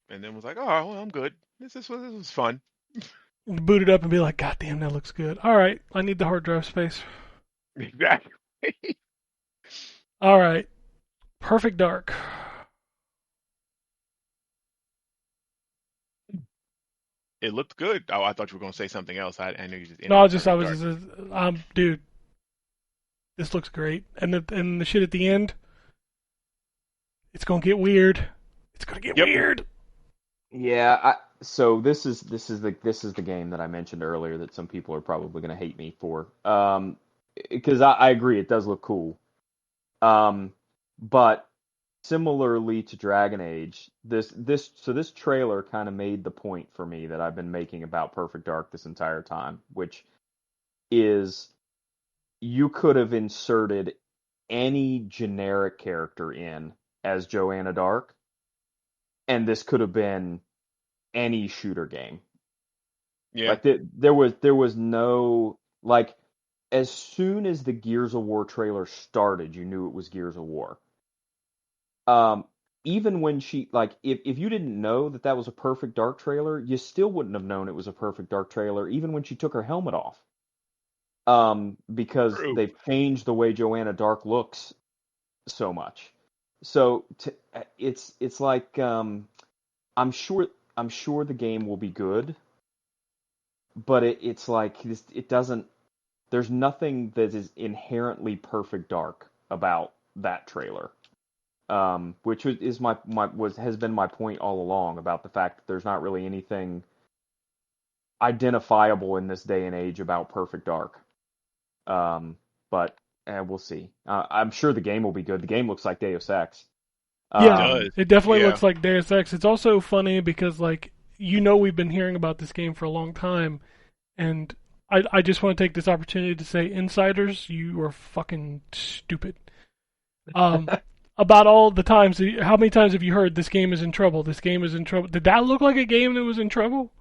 And then was like, oh, well, I'm good. This was fun. boot it up and be like, God damn, that looks good. All right, I need the hard drive space. Exactly. All right, Perfect Dark. It looked good. Oh, I thought you were going to say something else. I knew you just No, ended with I Perfect was Dark. just, dude, this looks great. And the shit at the end, it's gonna get weird. It's gonna get Yep. weird. Yeah, so this is the game that I mentioned earlier that some people are probably going to hate me for. Because I agree it does look cool. But similarly to Dragon Age, this trailer kind of made the point for me that I've been making about Perfect Dark this entire time, which is you could have inserted any generic character in as Joanna Dark, and this could have been any shooter game. Yeah. Like there was no like as soon as the Gears of War trailer started, you knew it was Gears of War. Um, Even when she like if you didn't know that that was a Perfect Dark trailer, you still wouldn't have known it was a Perfect Dark trailer, even when she took her helmet off. Because True. they've changed the way Joanna Dark looks so much. So it's like I'm sure I'm sure the game will be good, but it's like it doesn't. There's nothing that is inherently Perfect Dark about that trailer. Which is my was has been my point all along about the fact that there's not really anything identifiable in this day and age about Perfect Dark. But we'll see. I'm sure the game will be good. The game looks like Deus Ex. It Yeah, Um, does. it definitely Yeah. looks like Deus Ex. It's also funny because like we've been hearing about this game for a long time, and I just want to take this opportunity to say, insiders, you are fucking stupid. Um, about all the times, how many times have you heard this game is in trouble? This game is in trouble. Did that look like a game that was in trouble?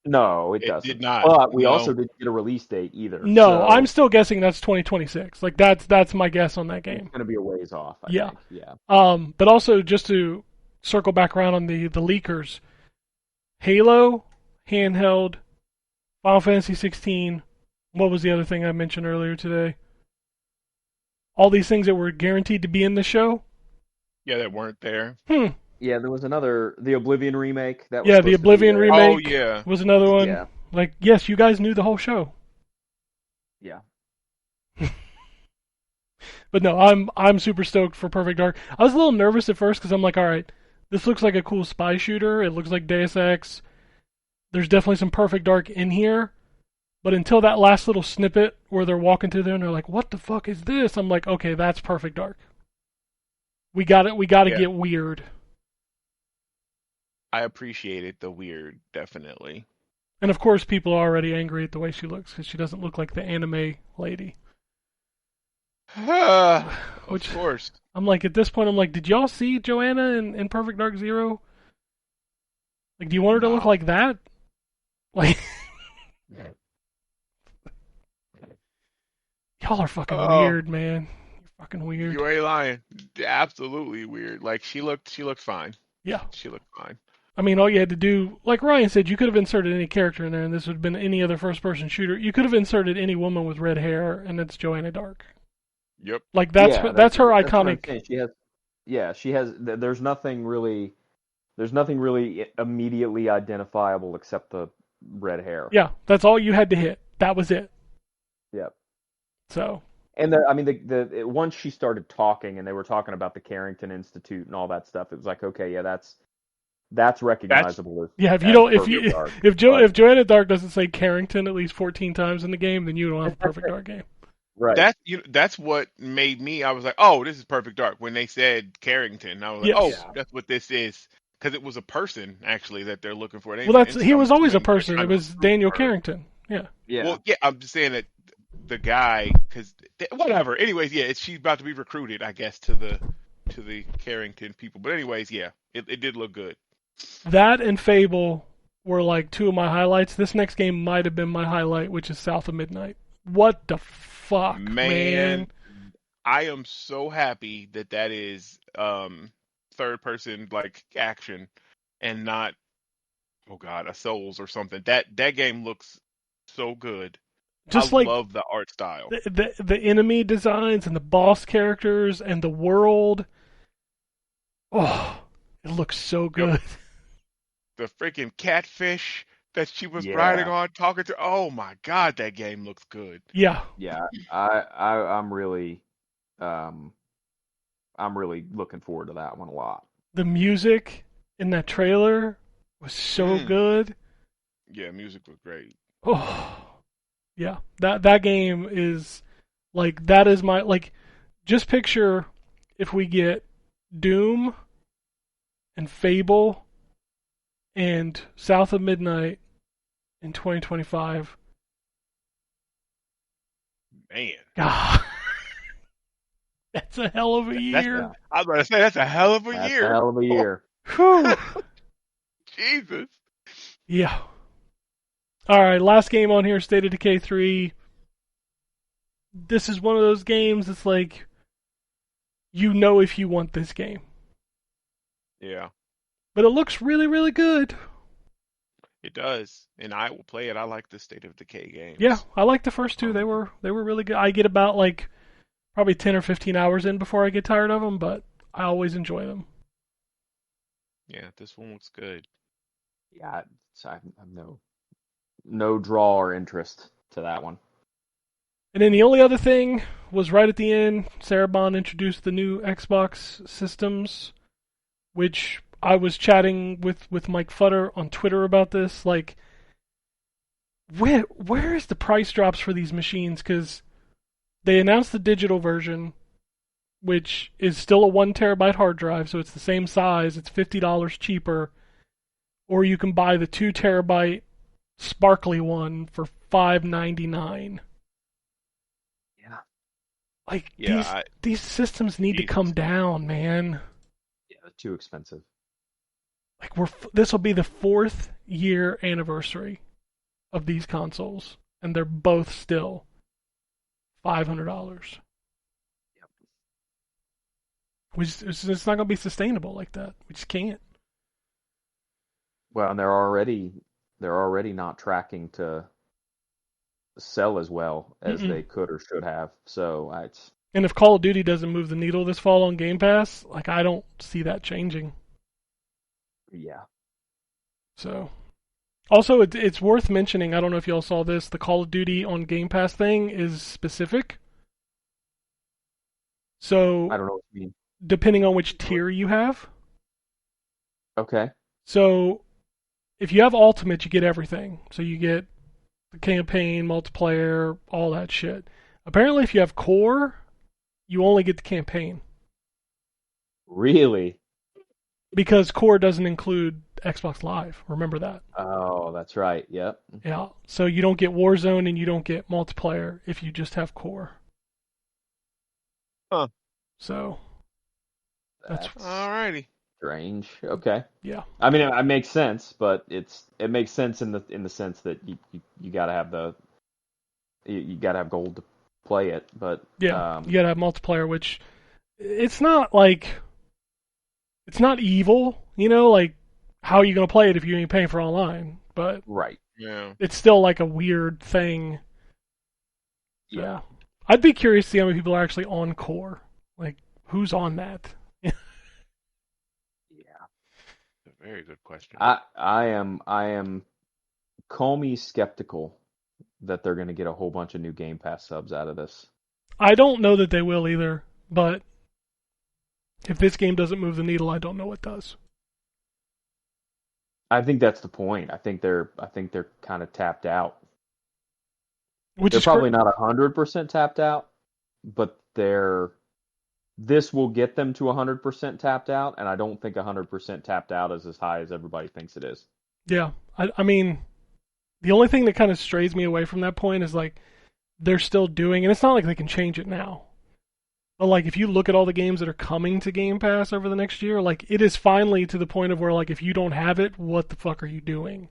no, it It did doesn't. not. But we No. also didn't get a release date either, No, I'm so still guessing that's 2026. Like that's my guess on that it's game. going to be a ways off, I Yeah. think. Yeah. But also just to circle back around on the leakers, Halo, handheld, Final Fantasy 16. What was the other thing I mentioned earlier today? All these things that were guaranteed to be in the show. Yeah, that weren't there. Hmm. Yeah, there was the Oblivion remake that was Yeah, the supposed to be Oblivion there. Oh remake yeah. was another one. Yeah. Like, yes, you guys knew the whole show. Yeah. But no, I'm super stoked for Perfect Dark. I was a little nervous at first because I'm like, all right, this looks like a cool spy shooter. It looks like Deus Ex. There's definitely some Perfect Dark in here. But until that last little snippet where they're walking through there and they're like, "What the fuck is this?" I'm like, "Okay, that's Perfect Dark. We got it. We got to Yeah. get weird." I appreciated the weird, definitely. And of course, people are already angry at the way she looks because she doesn't look like the anime lady. Of Which course. I'm like, at this point, I'm like, did y'all see Joanna in Perfect Dark Zero? Like, do you want her to look No. like that? Like, y'all are fucking Oh, weird, man. You're fucking weird. you ain't lying. Absolutely weird. Like she looked fine. Yeah. She looked fine. I mean, all you had to do, like Ryan said, you could have inserted any character in there, and this would have been any other first-person shooter. You could have inserted any woman with red hair, and it's Joanna Dark. Yep. Like Yeah, that's her that's what I'm iconic. saying. She has there's nothing really immediately identifiable except the red hair. Yeah, that's all you had to hit. That was it. Yep. So And I mean once she started talking and they were talking about the Carrington Institute and all that stuff, it was like, okay, yeah, that's That's recognizable yeah, if you as don't, Perfect Dark. if But Joanna Dark doesn't say Carrington at least 14 times in the game, then you don't have a Perfect Dark game. right. that's what made me. I was like, oh, this is Perfect Dark. When they said Carrington, I was like, oh, Yes. Yeah. that's what this is. Because it was a person actually that they're looking for. It Well, ain't an that's he instant. I'm was always a assuming they're person. It trying to was recruit Daniel her. Carrington. Yeah. Yeah. Well, yeah, I'm just saying that the guy, because whatever. Anyways, yeah, she's about to be recruited, I guess, to the Carrington people. But anyways, yeah, it did look good. That and Fable were like two of my highlights. This next game might have been my highlight, which is South of Midnight. What the fuck, man? Man, I am so happy that that is third person like action and not oh God, a Souls or something. That game looks so good. I Just like love the art style. the enemy designs and the boss characters and the world. Oh, it looks so Yep, good. the freaking catfish that she was riding Yeah, on, talking to. Oh my God, that game looks good. Yeah, yeah. Um, I'm really looking forward to that one a lot. the music in that trailer was so Mm, good. yeah, music was great. Oh, yeah. That game is like that is my like just picture if we get Doom and Fable and South of Midnight in 2025. Man, God, that's a hell of a that's year. Yeah, I was about to say that's a hell of a that's a year. hell of a Oh, year. Whew. Jesus. Yeah. All right, last game on here, State of Decay 3. This is one of those games that's like you know if you want this game. Yeah, But it looks really, really good. it does, and I will play it. I like the State of Decay Yeah, games. I like the first two. Um, They were really good. I get about like probably 10 or 15 hours in before I get tired of them, but I always enjoy them. yeah, this one looks good. Yeah, I have no draw or interest to that one. And then the only other thing was right at the end, Sarabon introduced the new Xbox systems, which I was chatting with Mike Futter on Twitter about this. Like, where is the price drops for these machines? Because they announced the digital version, which is still a 1 terabyte hard drive, so it's the same size. It's $50 cheaper, or you can buy the 2 terabyte sparkly one for $599. Yeah, Like Yeah, these systems need to come Jesus. down, man. yeah, too expensive. Like this will be the 4th-year anniversary of these consoles, and they're both still $500. Yep. It's not going to be sustainable like that. We just can't. Well, and they're already not tracking to sell as well as Mm-mm. they could or should have. So it's And if Call of Duty doesn't move the needle this fall on Game Pass, like I don't see that changing. yeah. So, also it's worth mentioning. I don't know if y'all saw this. The Call of Duty on Game Pass thing is specific. I So don't know what you mean. depending on which tier you have. Okay. So if you have Ultimate, you get everything. So you get the campaign, multiplayer, all that shit. Apparently, if you have Core, you only get the campaign Really? because Core doesn't include Xbox Live. Remember that. Oh, that's right. Yep. Yeah. So you don't get Warzone and you don't get multiplayer if you just have Core. Huh. So that's That's Alrighty. strange. Okay. yeah. I mean, it makes sense, but it makes sense in the sense that you gotta have you gotta have gold to play it. But Yeah. You gotta have multiplayer, which it's not like it's not evil, you know, like how are you gonna play it if you ain't paying for online? But right. Yeah. it's still like a weird thing. So Yeah. I'd be curious to see how many people are actually on Core. Like who's on that? Yeah. A very good question. I am call me skeptical that they're gonna get a whole bunch of new Game Pass subs out of this. I don't know that they will either, but if this game doesn't move the needle, I don't know what does. I think that's the point. I think they're kind of tapped out. Which They're is probably not 100% tapped out, but this will get them to 100% tapped out, and I don't think 100% tapped out is as high as everybody thinks it is. yeah. I mean, the only thing that kind of strays me away from that point is like they're still doing, and it's not like they can change it now. But like if you look at all the games that are coming to Game Pass over the next year, like it is finally to the point of where like if you don't have it, what the fuck are you doing?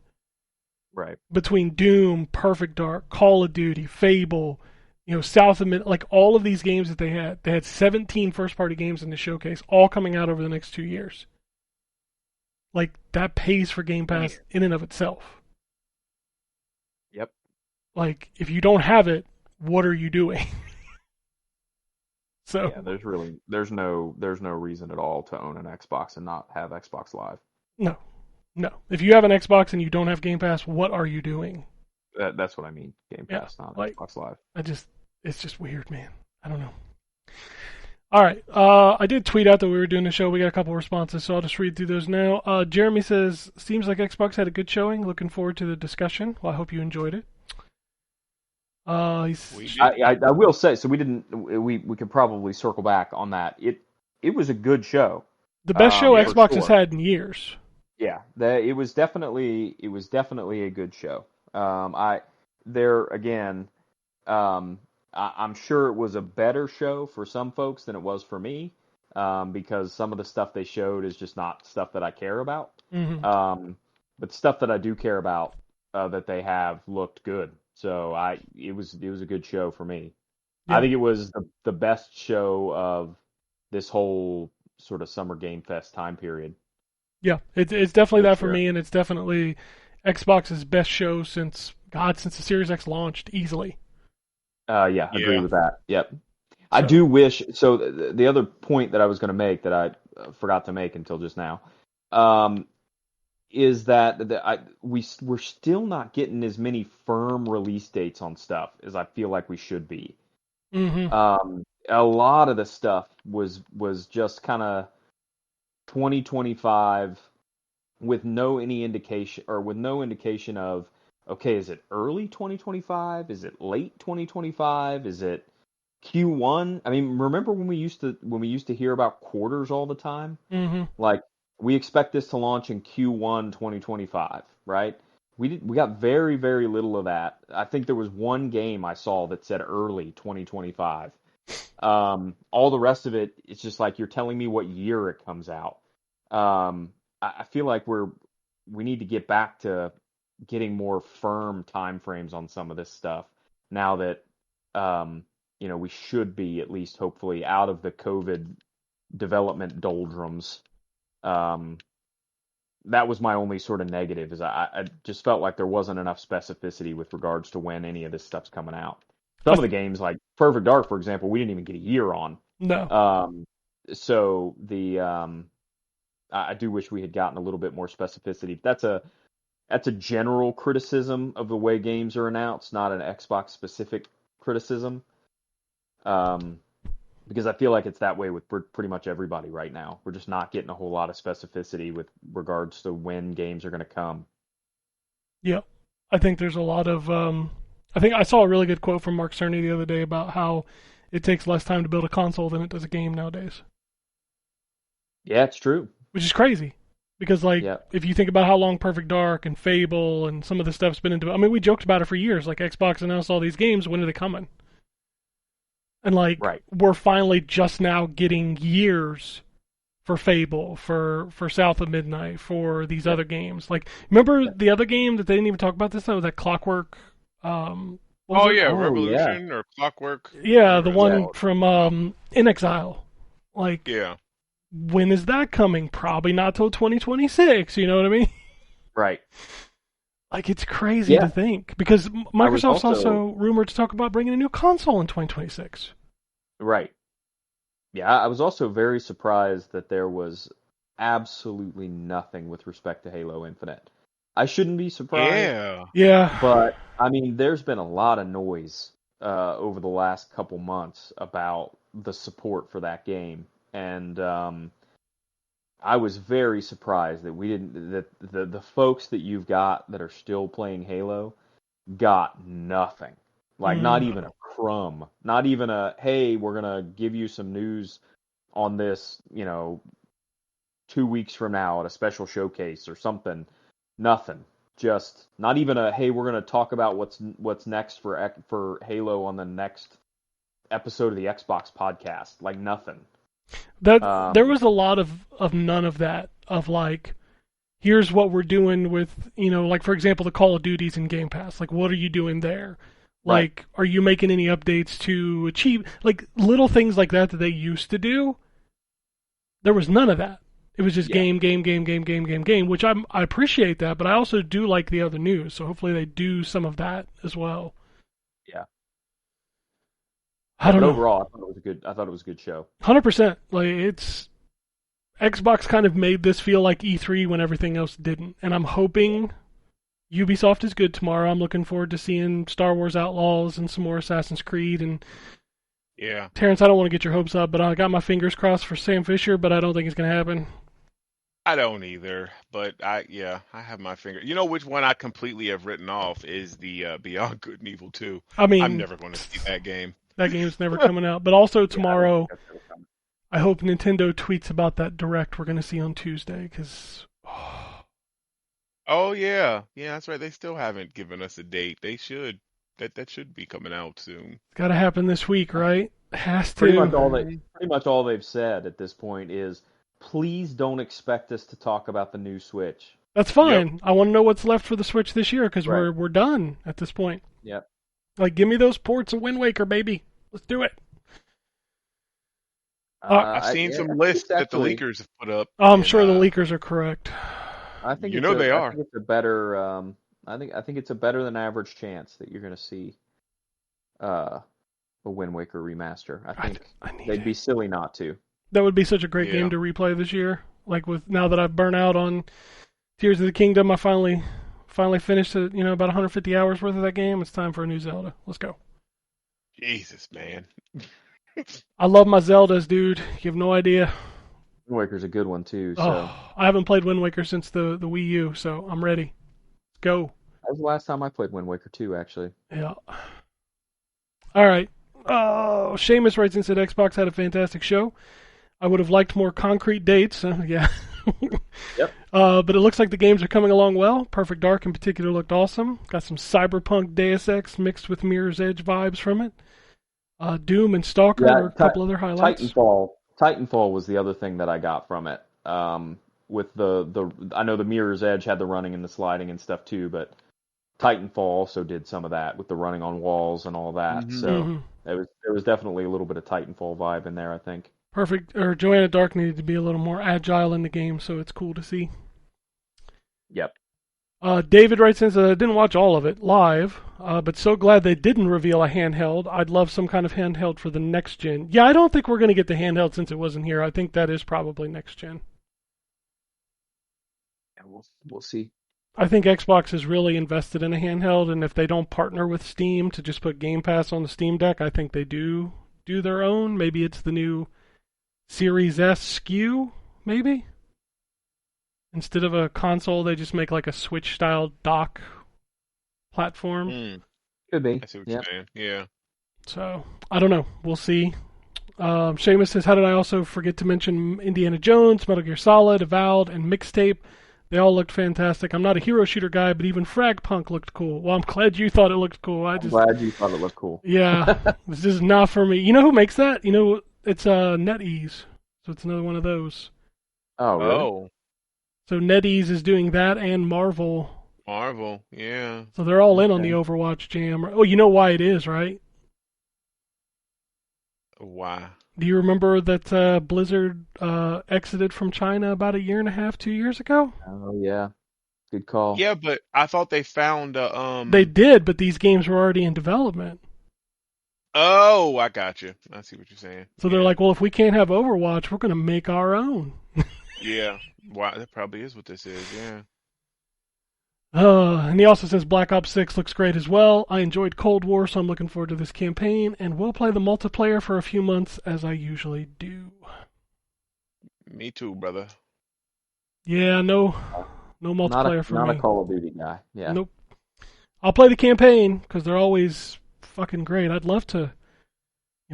Right. Between Doom, Perfect Dark, Call of Duty, Fable, South of Mid, like all of these games that they had 17 first party games in the showcase, all coming out over the next 2 years. like that pays for Game Man. Pass in and of itself. Yep. Like if you don't have it, what are you doing? So Yeah, there's no reason at all to own an Xbox and not have Xbox Live. no, no. If you have an Xbox and you don't have Game Pass, what are you doing? That's what I mean. Game Yeah, Pass, not like Xbox Live. it's just weird, man. I don't know. All right, I did tweet out that we were doing the show. We got a couple responses, so I'll just read through those now. Jeremy says, "Seems like Xbox had a good showing. Looking forward to the discussion. Well, I hope you enjoyed it." I will say, so we could probably circle back on that. It was a good show. The best show yeah, Xbox has had in years. Yeah, it was definitely a good show. There again, I'm sure it was a better show for some folks than it was for me, because some of the stuff they showed is just not stuff that I care about. Mm-hmm. But stuff that I do care about, that they have looked good. So it was a good show for me. Yeah. I think it was the best show of this whole sort of Summer Game Fest time period. Yeah, it's definitely For that for sure. me, and it's definitely Xbox's best show since the Series X launched easily. Yeah, agree Yeah. with that. Yep. I So- do wish. So the other point that I was going to make that I forgot to make until just now, is that we're still not getting as many firm release dates on stuff as I feel like we should be. Mhm. A lot of the stuff was just kind of 2025 with no indication of, okay, is it early 2025? Is it late 2025? Is it Q1? I mean, remember when we used to hear about quarters all the time? Mhm. Like, we expect this to launch in Q1 2025, right? We got very, very little of that. I think there was one game I saw that said early 2025. All the rest of it, it's just like you're telling me what year it comes out. I feel like we need to get back to getting more firm time frames on some of this stuff now that, we should be, at least hopefully, out of the COVID development doldrums. That was my only sort of negative, is I just felt like there wasn't enough specificity with regards to when any of this stuff's coming out. Some of the games, like Perfect Dark, for example, we didn't even get a year on. No. So I do wish we had gotten a little bit more specificity. That's a general criticism of the way games are announced, not an Xbox specific criticism. Because I feel like it's that way with pretty much everybody right now. We're just not getting a whole lot of specificity with regards to when games are going to come. Yeah. I think there's a lot of I think I saw a really good quote from Mark Cerny the other day about how it takes less time to build a console than it does a game nowadays. Yeah, it's true. Which is crazy. Because Yeah. if you think about how long Perfect Dark and Fable and some of the stuff's been into, I mean, we joked about it for years. Like Xbox announced all these games, when are they coming? And Right. we're finally just now getting years for Fable, for South of Midnight, for these other games. Like, remember the other game that they didn't even talk about this time was that Clockwork. What was Oh it? yeah, Oh, Revolution or Clockwork. Yeah, the whatever it's one called. from In Exile. Like, Yeah. when is that coming? Probably not till 2026. You know what I mean? Right. Like, it's crazy Yeah. to think, because I was Microsoft's also- also rumored to talk about bringing a new console in 2026. Right. Yeah, I was also very surprised that there was absolutely nothing with respect to Halo Infinite. I shouldn't be surprised, Yeah. Yeah, but I mean, there's been a lot of noise over the last couple months about the support for that game, and I was very surprised that the folks that you've got that are still playing Halo got nothing. Like, not Mm. even a crumb. Not even a, hey, we're gonna give you some news on this, 2 weeks from now at a special showcase or something. Nothing. Just not even a, hey, we're gonna talk about what's next for Halo on the next episode of the Xbox podcast. Like, nothing. that there Um, was a lot of none of that. Of here's what we're doing with, like, for example, the Call of Duties in Game Pass. Like, what are you doing there? Right. Like, are you making any updates to achieve, like, little things like that they used to do? There was none of that. It was just game, game, game, game, game, game, game, which I appreciate that, but I also do like the other news. So hopefully they do some of that as well. Yeah. I don't but know. overall, I thought it was a good show. 100%. Like it's Xbox kind of made this feel like E3 when everything else didn't, and I'm hoping Ubisoft is good tomorrow. I'm looking forward to seeing Star Wars Outlaws and some more Assassin's Creed. And Yeah. Terrence, I don't want to get your hopes up, but I got my fingers crossed for Sam Fisher, but I don't think it's going to happen. I don't either, but I have my finger. You know which one I completely have written off is the Beyond Good and Evil 2. I mean, I'm never going to see that game. That game's never coming out. But also tomorrow, Yeah, I don't think that's gonna I hope Nintendo tweets about that direct we're going to see on Tuesday, because Oh yeah, that's right. They still haven't given us a date. They should. That should be coming out soon. it's got to happen this week, right? Has to. pretty much all they've said at this point is, please don't expect us to talk about the new Switch. That's fine. I want to know what's left for the Switch this year, because Right. we're done at this point. Yep. Like, give me those ports of Wind Waker, baby. Let's do it. I've seen some lists that the actually, leakers have put up. I'm and, sure the leakers are correct. I think You it's know a, they I are. think it's a better. I think it's a better than average chance that you're going to see a Wind Waker remaster. I think I need they'd it. be silly not to. That would be such a great Yeah. game to replay this year. Like with now that I've burnt out on Tears of the Kingdom, I finally finished it. About 150 hours worth of that game. It's time for a new Zelda. Let's go. Jesus, man. I love my Zeldas, dude. You have no idea. Wind Waker's a good one too. So Oh, I haven't played Wind Waker since the Wii U, so I'm ready. Let's go. that was the last time I played Wind Waker 2, actually. Yeah. All right. Oh, Seamus writes and said Xbox had a fantastic show. I would have liked more concrete dates. Yeah. Yep. But it looks like the games are coming along well. Perfect Dark in particular looked awesome. Got some cyberpunk Deus Ex mixed with Mirror's Edge vibes from it. Doom and Stalker Yeah, are a couple other highlights. Titanfall was the other thing that I got from it. With I know the Mirror's Edge had the running and the sliding and stuff too, but Titanfall also did some of that with the running on walls and all that. Mhm. So there was definitely a little bit of Titanfall vibe in there, I think. Joanna Dark needed to be a little more agile in the game, so it's cool to see. Yep. David writes in, I didn't watch all of it live, but so glad they didn't reveal a handheld. I'd love some kind of handheld for the next gen. Yeah, I don't think we're going to get the handheld since it wasn't here. I think that is probably next gen. Yeah, we'll see. I think Xbox is really invested in a handheld, and if they don't partner with Steam to just put Game Pass on the Steam Deck, I think they do their own. Maybe it's the new Series S SKU, maybe? Instead of a console, they just make like a Switch-style dock platform. Could be. I see what you're saying. Yeah. So, I don't know. We'll see. Seamus says, how did I also forget to mention Indiana Jones, Metal Gear Solid, Avowed, and Mixtape? They all looked fantastic. I'm not a hero shooter guy, but even Fragpunk looked cool. Well, I'm glad you thought it looked cool. I'm glad you thought it looked cool. Yeah, this is not for me. You know who makes that? It's NetEase. So it's another one of those. Oh, really? Oh, So NetEase is doing that and Marvel. Marvel. Yeah. So they're all in on the Okay. Overwatch jam. Oh, you know why it is, right? Why? Do you remember that Blizzard exited from China about a year and a half, 2 years ago? Oh, yeah. Good call. Yeah, but I thought they found They did, but these games were already in development. Oh, I got you. I see what you're saying. So they're like, well, if we can't have Overwatch, we're going to make our own. Yeah. Wow, that probably is what this is. Yeah. And he also says Black Ops 6 looks great as well. I enjoyed Cold War, so I'm looking forward to this campaign, and will play the multiplayer for a few months, as I usually do. Me too, brother. Yeah, no multiplayer for not me. a Call of Duty guy. Yeah. Nope. I'll play the campaign, because they're always fucking great. I'd love to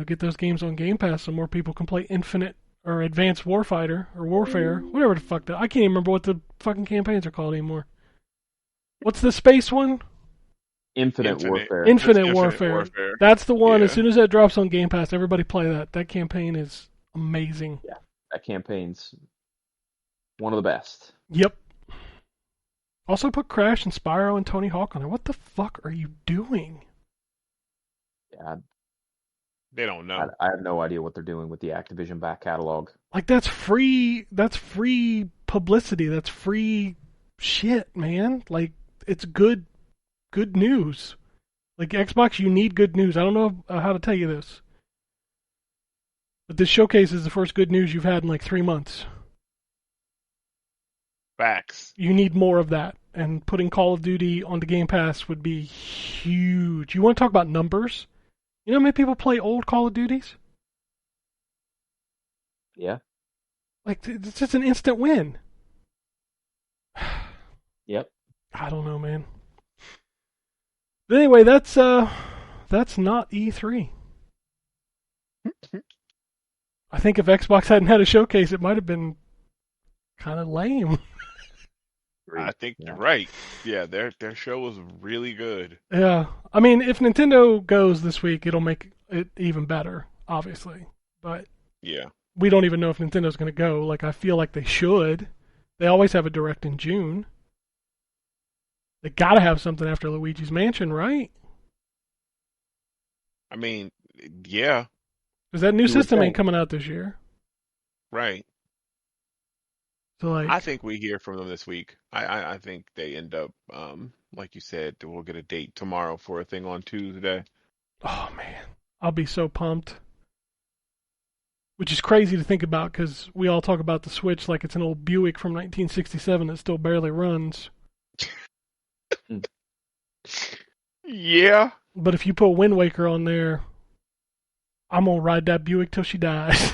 get those games on Game Pass so more people can play Infinite or Advanced Warfighter or Warfare, whatever the fuck that. I can't even remember what the fucking campaigns are called anymore. What's the space one? Infinite Warfare. Infinite Warfare. That's the one. Yeah. As soon as that drops on Game Pass, everybody play that. That campaign is amazing. Yeah, that campaign's one of the best. Yep. Also put Crash and Spyro and Tony Hawk on it. What the fuck are you doing? Yeah, They don't I, know. I have no idea what they're doing with the Activision back catalog. Like that's free. That's free publicity. That's free shit, man. Like it's good news. Like Xbox, you need good news. I don't know how to tell you this, but this showcase is the first good news you've had in like 3 months. Facts. You need more of that, and putting Call of Duty on the Game Pass would be huge. You want to talk about numbers? You know how many people play old Call of Duties? Yeah. Like it's just an instant win. Yep. I don't know, man. But anyway, that's not E3. I think if Xbox hadn't had a showcase, it might have been kind of lame. I think Yeah. you're right. Yeah, their show was really good. Yeah, I mean, if Nintendo goes this week, it'll make it even better, obviously. But Yeah. we don't even know if Nintendo's going to go. Like, I feel like they should. They always have a direct in June. They got to have something after Luigi's Mansion, right? I mean, yeah, Because that new You would system ain't think. coming out this year. right. So, like, I think we hear from them this week. I think they end up, like you said, we'll get a date tomorrow for a thing on Tuesday. oh man, I'll be so pumped. Which is crazy to think about because we all talk about the Switch like it's an old Buick from 1967 that still barely runs. Yeah. But if you put Wind Waker on there, I'm gonna ride that Buick till she dies.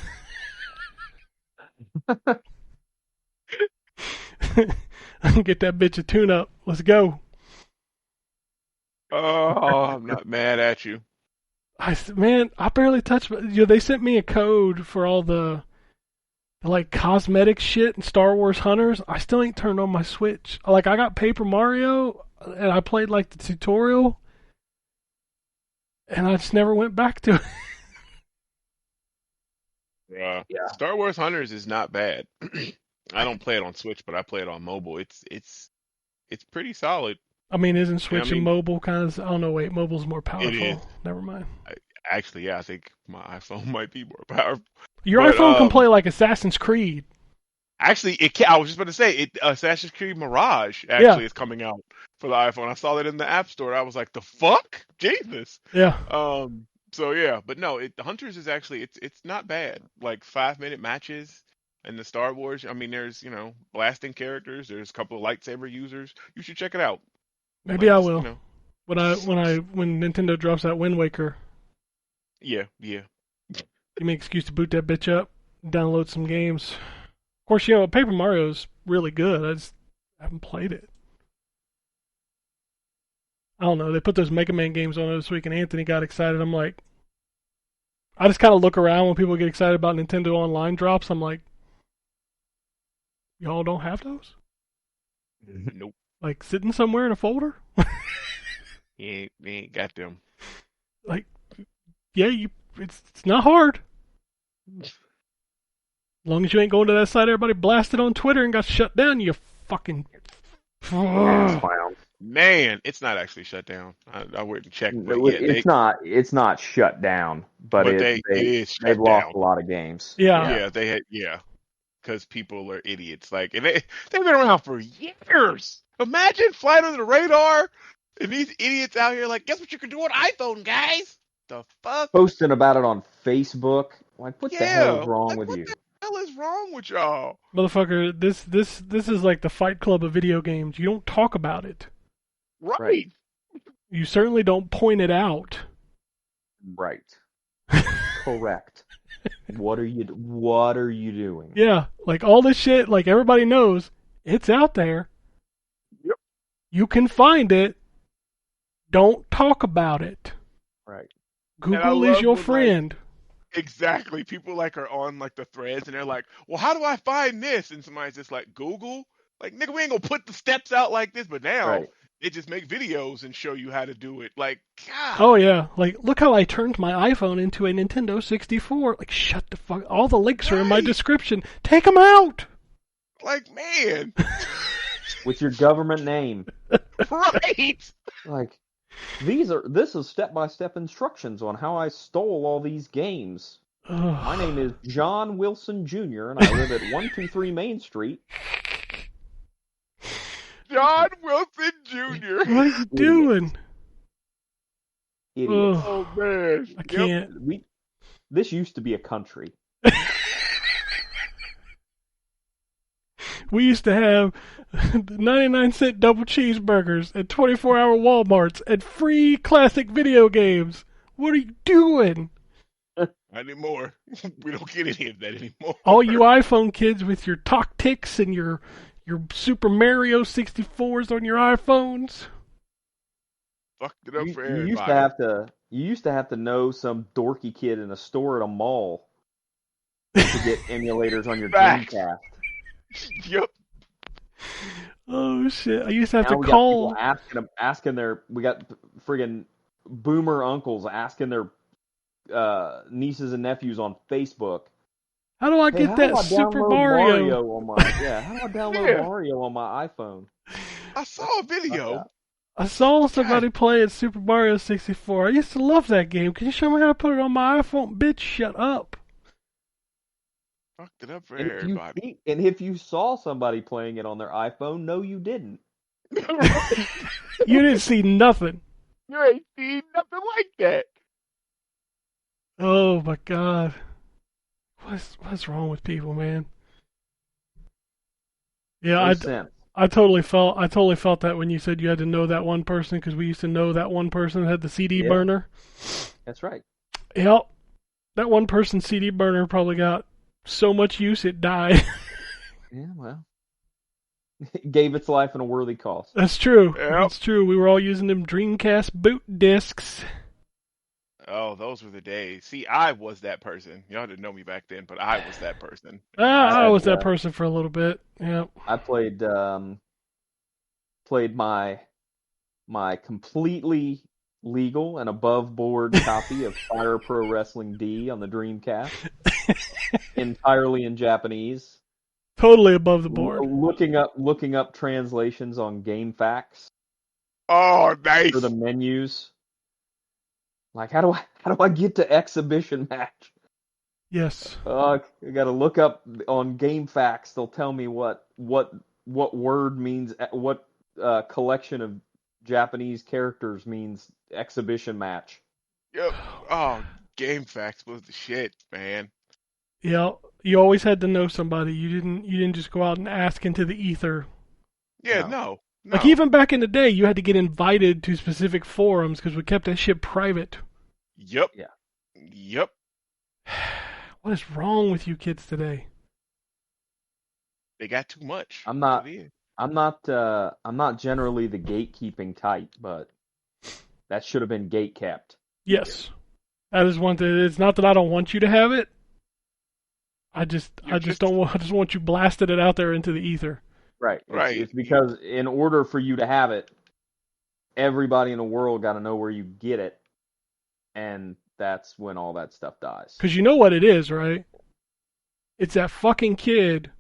I can get that bitch a tune-up. Let's go. Oh, I'm not mad at you. Man, I barely touched. They sent me a code for all the like cosmetic shit and Star Wars Hunters. I still ain't turned on my Switch. Like I got Paper Mario and I played like the tutorial, and I just never went back to it. Yeah. Star Wars Hunters is not bad. I don't play it on Switch, but I play it on mobile. It's pretty solid. I mean, isn't And Switch and mobile kind of? Oh no, wait, mobile's more it is. powerful. Never mind. Actually, yeah, I think my iPhone might be more powerful. Your But iPhone can play like Assassin's Creed. actually, it can, I was just about to say it. Assassin's Creed Mirage Yeah. actually is coming out for the iPhone. I saw that in the App Store. I was like, the fuck, Jesus. Yeah. So yeah, but no, the Hunters is actually it's not bad. Like 5 minute matches and the Star Wars. I mean, there's blasting characters. There's a couple of lightsaber users. You should check it out. Maybe Like, I just, will. When Nintendo drops that Wind Waker, yeah. give me an excuse to boot that bitch up, download some games. Of course, Paper Mario's really good. I just haven't played it. I don't know. They put those Mega Man games on this week, and Anthony got excited. I'm like, I just kind of look around when people get excited about Nintendo Online drops. I'm like, y'all don't have those? Nope. Like sitting somewhere in a folder? You ain't got them. Like, yeah, it's not hard. As long as you ain't going to that site everybody blasted on Twitter and got shut down, you fucking. Clown. Man, it's not actually shut down. I wouldn't check, but yeah, It's not shut down, but it is shut they've lost down. a lot of games. Yeah. They had because people are idiots. Like, and they've been around for years. Imagine flying under the radar, and these idiots out here like, guess what you can do on iPhone, guys? The fuck? Posting about it on Facebook. Like, what the hell is Yeah. wrong Like, with what you? the hell is wrong with y'all? Motherfucker, this is like the Fight Club of video games. You don't talk about it. Right. You certainly don't point it out. Right. Correct. What are you doing? Yeah, like all this shit, like everybody knows, it's out there. Yep. You can find it. Don't talk about it. Right. Google is love your when, friend. Exactly. People like are on like the threads and they're like, well, how do I find this? And somebody's just like, Google. Like, nigga, we ain't gonna put the steps out like this, but now Right. they just make videos and show you how to do it. Like, God. Oh yeah, like look how I turned my iPhone into a Nintendo 64. Like shut the fuck. All the links are in my Right. description. Take them out. Like, man. With your government name. Right. Like, This is step-by-step instructions on how I stole all these games. My name is John Wilson Jr. and I live at 123 Main Street. John Wilson Jr. What are you doing? Idiots. Oh man, I can't. This used to be a country. We used to have 99-cent double cheeseburgers and 24-hour Walmarts and free classic video games. What are you doing? Not anymore. We don't get any of that anymore. All you iPhone kids with your Tactics and your Super Mario 64s on your iPhones. Fucked it up for You everybody. used to have to know some dorky kid in a store at a mall to get emulators on your Fact. Dreamcast. Yep. Oh shit! I used to have Now to we call. got people we got friggin' boomer uncles asking their nieces and nephews on Facebook. How do I Hey, get how that do I Super download Mario? on my how do I download Mario on my iPhone? I saw a video. I saw somebody playing Super Mario 64. I used to love that game. Can you show me how to put it on my iPhone? Bitch, shut up. Fucked it up for And everybody. if you saw somebody playing it on their iPhone, no, you didn't. You didn't see nothing. You ain't seen nothing like that. Oh my god. What's wrong with people, man? Yeah, No sense. I totally felt that when you said you had to know that one person because we used to know that one person that had the CD burner. That's right. Yep. That one person's CD burner probably got so much use it died. Yeah, well. It gave its life in a worthy cause. That's true. Yep. That's true. We were all using them Dreamcast boot discs. Oh, those were the days. See, I was that person. Y'all didn't know me back then, but I was that person. I was that person for a little bit. Yeah. I played my completely legal and above board copy of Fire Pro Wrestling D on the Dreamcast, entirely in Japanese. Totally above the board. Looking up translations on GameFAQs Oh, nice. for the menus. Like how do I get to exhibition match? Yes. I got to look up on GameFAQs. They'll tell me what word means, what collection of Japanese characters means exhibition match. Yep. Oh, GameFAQs was the shit, man. Yeah. You always had to know somebody. You didn't just go out and ask into the ether. Yeah, No. no. Like even back in the day, you had to get invited to specific forums because we kept that shit private. Yep. Yeah. Yep. What is wrong with you kids today? They got too much. I'm not generally the gatekeeping type, but that should have been gate kept. Yes. That is one thing. It's not that I don't want you to have it. I just want you blasted it out there into the ether. Right. Right. It's because in order for you to have it, everybody in the world got to know where you get it, and that's when all that stuff dies. Because you know what it is, right? It's that fucking kid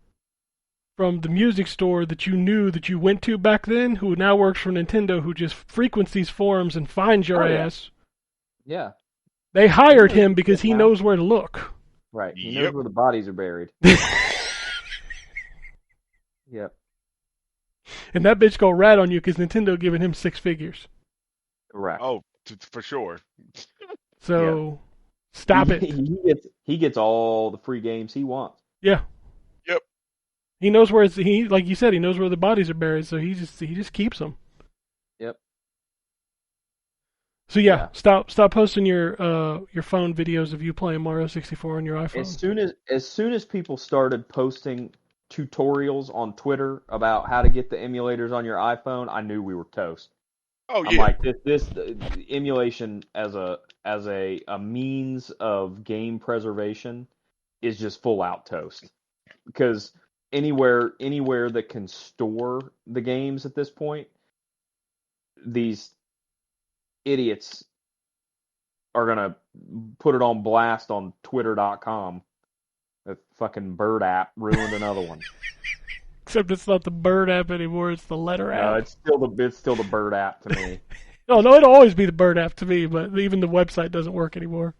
from the music store that you knew that you went to back then who now works for Nintendo who just frequents these forums and finds your ass. Yeah. They hired him because he knows where to look. Right. He knows where the bodies are buried. Yep. And that bitch go rat on you because Nintendo giving him 6 figures. Correct. Oh, for sure. So, stop it. He gets all the free games he wants. Yeah. Yep. He knows where like you said, he knows where the bodies are buried, so he just keeps them. Yep. So yeah. stop posting your phone videos of you playing Mario 64 on your iPhone. As soon as people started posting tutorials on Twitter about how to get the emulators on your iPhone, I knew we were toast. Oh yeah. I'm like this emulation as a means of game preservation is just full out toast. Because anywhere that can store the games at this point, these idiots are gonna put it on blast on Twitter.com. That fucking Bird app ruined another one. Except it's not the Bird app anymore; it's the Letter app. No, it's still the Bird app to me. No, it'll always be the Bird app to me, but even the website doesn't work anymore.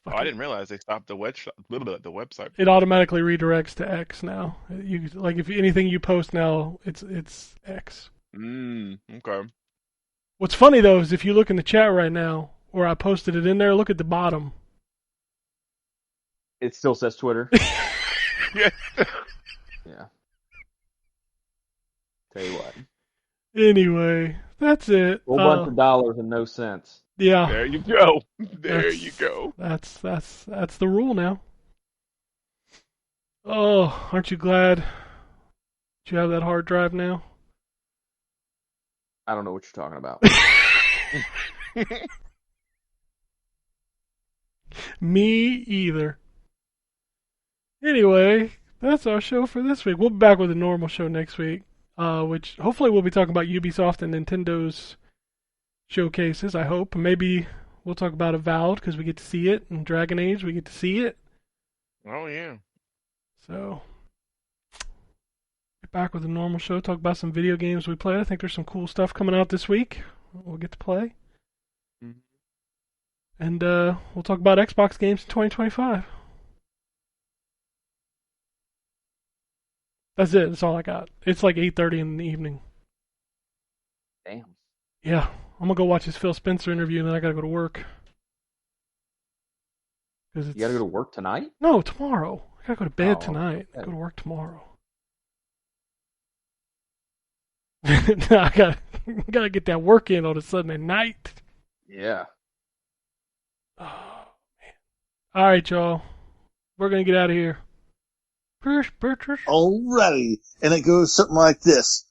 Oh, I Fucking, didn't realize they stopped the website it for you. automatically redirects to X now. You like if anything you post now, it's X. Okay. What's funny though is if you look in the chat right now, where I posted it in there, look at the bottom. It still says Twitter. Yeah. Yeah. Tell you what. Anyway, that's it. Whole bunch of dollars and no cents. Yeah, There you go. There you that's go. that's the rule now. Oh, aren't you glad that you have that hard drive now? I don't know what you're talking about. Me either. Anyway, that's our show for this week. We'll be back with a normal show next week, which hopefully we'll be talking about Ubisoft and Nintendo's showcases. I hope maybe we'll talk about Avowed because we get to see it, and Dragon Age we get to see it. Oh yeah. So get back with a normal show. Talk about some video games we played. I think there's some cool stuff coming out this week. We'll get to play, and we'll talk about Xbox games in 2025. That's it. That's all I got. It's like 8:30 in the evening. Damn. Yeah, I'm gonna go watch this Phil Spencer interview, and then I gotta go to work. Cause You gotta go to work tonight? no, tomorrow. I gotta go to bed Oh, tonight. okay. Go to work tomorrow. I gotta get that work in on a Sunday night. Yeah. Oh man. All right, y'all. We're gonna get out of here. Alrighty. And it goes something like this.